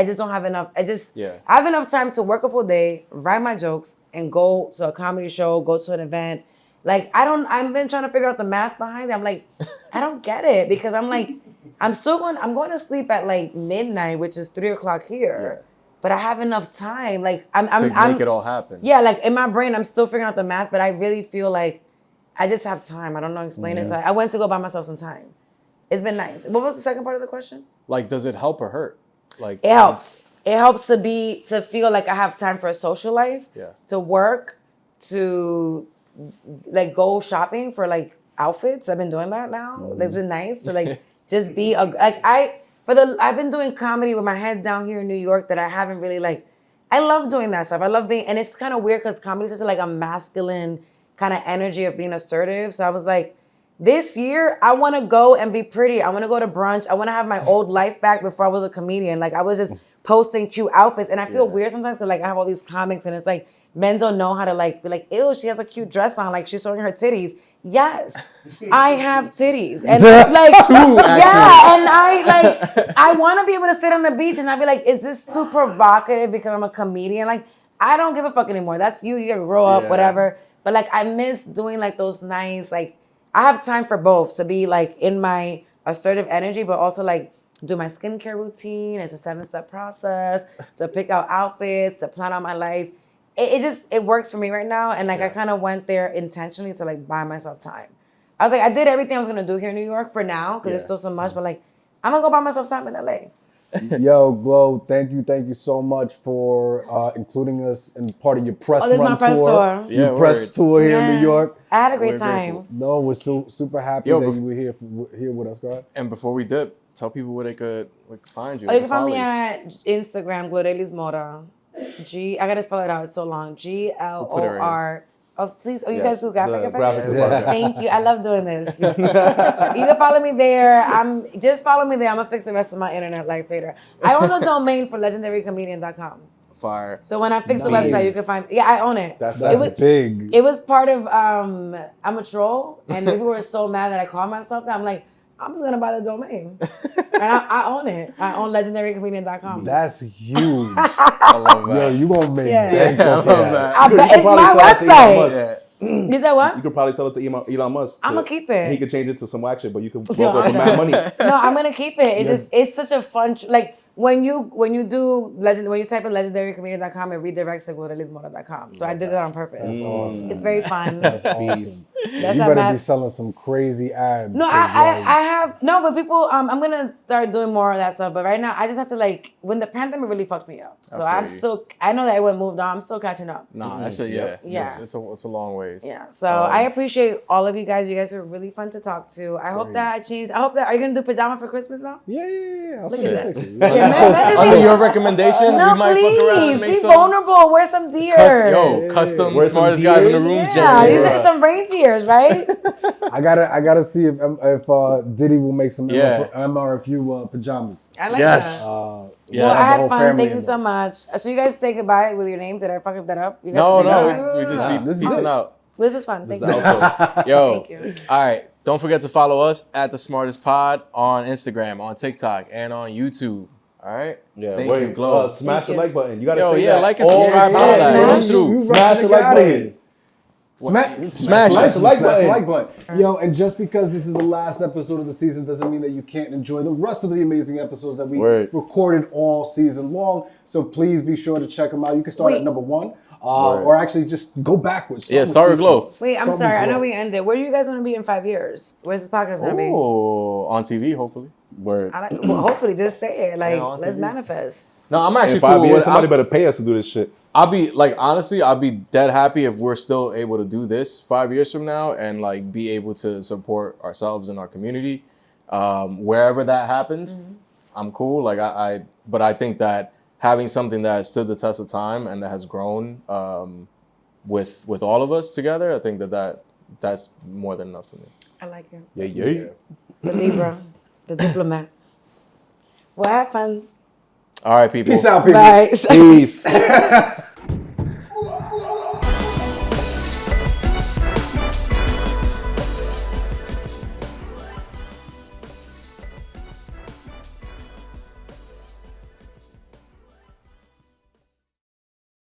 just don't have enough. I have enough time to work a full day, write my jokes, and go to a comedy show, go to an event. Like I've been trying to figure out the math behind it. I'm like, I don't get it because I'm like, I'm going to sleep at like midnight, which is 3:00 here. But I have enough time. Like I'm Make it all happen. Yeah, like in my brain, I'm still figuring out the math, but I really feel like I just have time. I don't know how to explain it. So I went to go buy myself some time. It's been nice. What was the second part of the question? Like, does it help or hurt? Like, It helps. It helps to feel like I have time for a social life. Yeah. To work, to like go shopping for like outfits. I've been doing that now. It's been nice to like just be I've been doing comedy with my head down here in New York that I haven't really like. I love doing that stuff. I love being, and it's kind of weird because comedy is such like a masculine kind of energy of being assertive. So I was like, this year I want to go and be pretty. I want to go to brunch. I want to have my old life back before I was a comedian. Like I was just posting cute outfits, and I feel weird sometimes because like I have all these comics, and it's like men don't know how to like be like, ew, she has a cute dress on, like she's showing her titties. Yes, I have titties, and like Two, actually. yeah, and I want to be able to sit on the beach and I'd be like, is this too provocative because I'm a comedian? Like I don't give a fuck anymore. That's you. You gotta grow up, whatever. But like I miss doing like those nice like. I have time for both to be like in my assertive energy, but also like do my skincare routine. It's a 7-step process to pick out outfits, to plan out my life. It works for me right now. And like I kind of went there intentionally to like buy myself time. I was like, I did everything I was gonna do here in New York for now because there's still so much, but like I'm gonna go buy myself time in LA. Yo, Glo, thank you so much for including us in part of your press Oh, this is run my press tour. Yeah, Your press word. tour here in New Yeah. York. I had a great We're time. grateful. No, we're super happy Yo, that bef- you were here with us, guys. And before we dip, tell people where they could find you. Oh, you can find follow me you. at Instagram, Glorelys Mora. I gotta spell it out. It's so long. GLOR. Oh, please. Oh, you guys do graphic the effects? graphics department. Thank you. I love doing this. You can follow me there. Just follow me there. I'm gonna fix the rest of my internet life later. I own the domain for legendarycomedian.com. Fire. So when I fix the Nice. website, you can find. Yeah, I own it. That's it was, big. It was part of. I'm a troll, and people were so mad that I called myself that. I'm like, I'm just gonna buy the domain, and I own it. I own legendarycomedian.com. That's huge. I love Yo, that. you gonna make Yeah. bank I off love that. I bet You it's could probably my sell it to Elon website. Musk. Yeah. You said what? You could probably tell it to Elon Musk. I'ma keep it. He could change it to some whack shit, but you could Yo, broker for mad money. No, I'm gonna keep it. It's such a fun like when you type in legendarycomedian.com, it redirects to glorelysmora.com. So I did it on purpose. That's awesome. It's very fun. That's awesome. That's You how better mad- be selling some crazy ads. No, 'cause, I have no, but people. I'm gonna start doing more of that stuff. But right now, I just have to like when the pandemic really fucked me up. So feel I'm you. still. I know that everyone moved on. I'm still catching up. Nah, actually, yeah. Yeah. It's a long ways. Yeah. So I appreciate all of you guys. You guys were really fun to talk to. I hope that I changed. I hope that. Are you gonna do pajama for Christmas now? Yeah. I'll Look send you at a that. picture. Yeah, man, Under your recommendation, No, we might fuck around and please make be some vulnerable. Wear some deer. custom Wear some smartest guys in the deers. room. Yeah, Jenny. you said some reindeers, right? I gotta see if Diddy will make some Yeah. MRFU pajamas. I like Yes. that. Yes. Well, I The had whole fun. family Thank you in so those. much. So you guys say goodbye with your names. Did I fuck that up? You guys No, say no, goodbye? we just be This is peacing it. out. This is fun. Thank This you. is the outro. Yo, Thank you. all right. Don't forget to follow us at The Smartest Pod on Instagram, on TikTok, and on YouTube. All right? Yeah, Thank wait, you, Glow. Smash Thank the you. like button. You gotta Yo, say yeah, that like and all subscribe the to all time. that. Smash. Come through. You Smash the like got it. button. Smash the like button. Yo, and just because this is the last episode of the season doesn't mean that you can't enjoy the rest of the amazing episodes that we recorded all season long. So please be sure to check them out. You can start at number 1. Or actually just go backwards. Start with Glow. Wait, I'm sorry. I know we ended. Where do you guys want to be in 5 years? Where's this podcast going to be? Oh, on TV, hopefully. Word. Well, hopefully, just say it. Like, let's TV. manifest. No, I'm actually In 5 cool years, with somebody better pay us to do this shit. I'll be like, honestly, I'll be dead happy if we're still able to do this 5 years from now and like be able to support ourselves and our community. Wherever that happens, I'm cool. Like but I think that having something that has stood the test of time and that has grown with all of us together, I think that's more than enough for me. I like it. Yeah. The Libra, the diplomat. Well, have fun. All right, people. Peace out, people. Bye. Peace.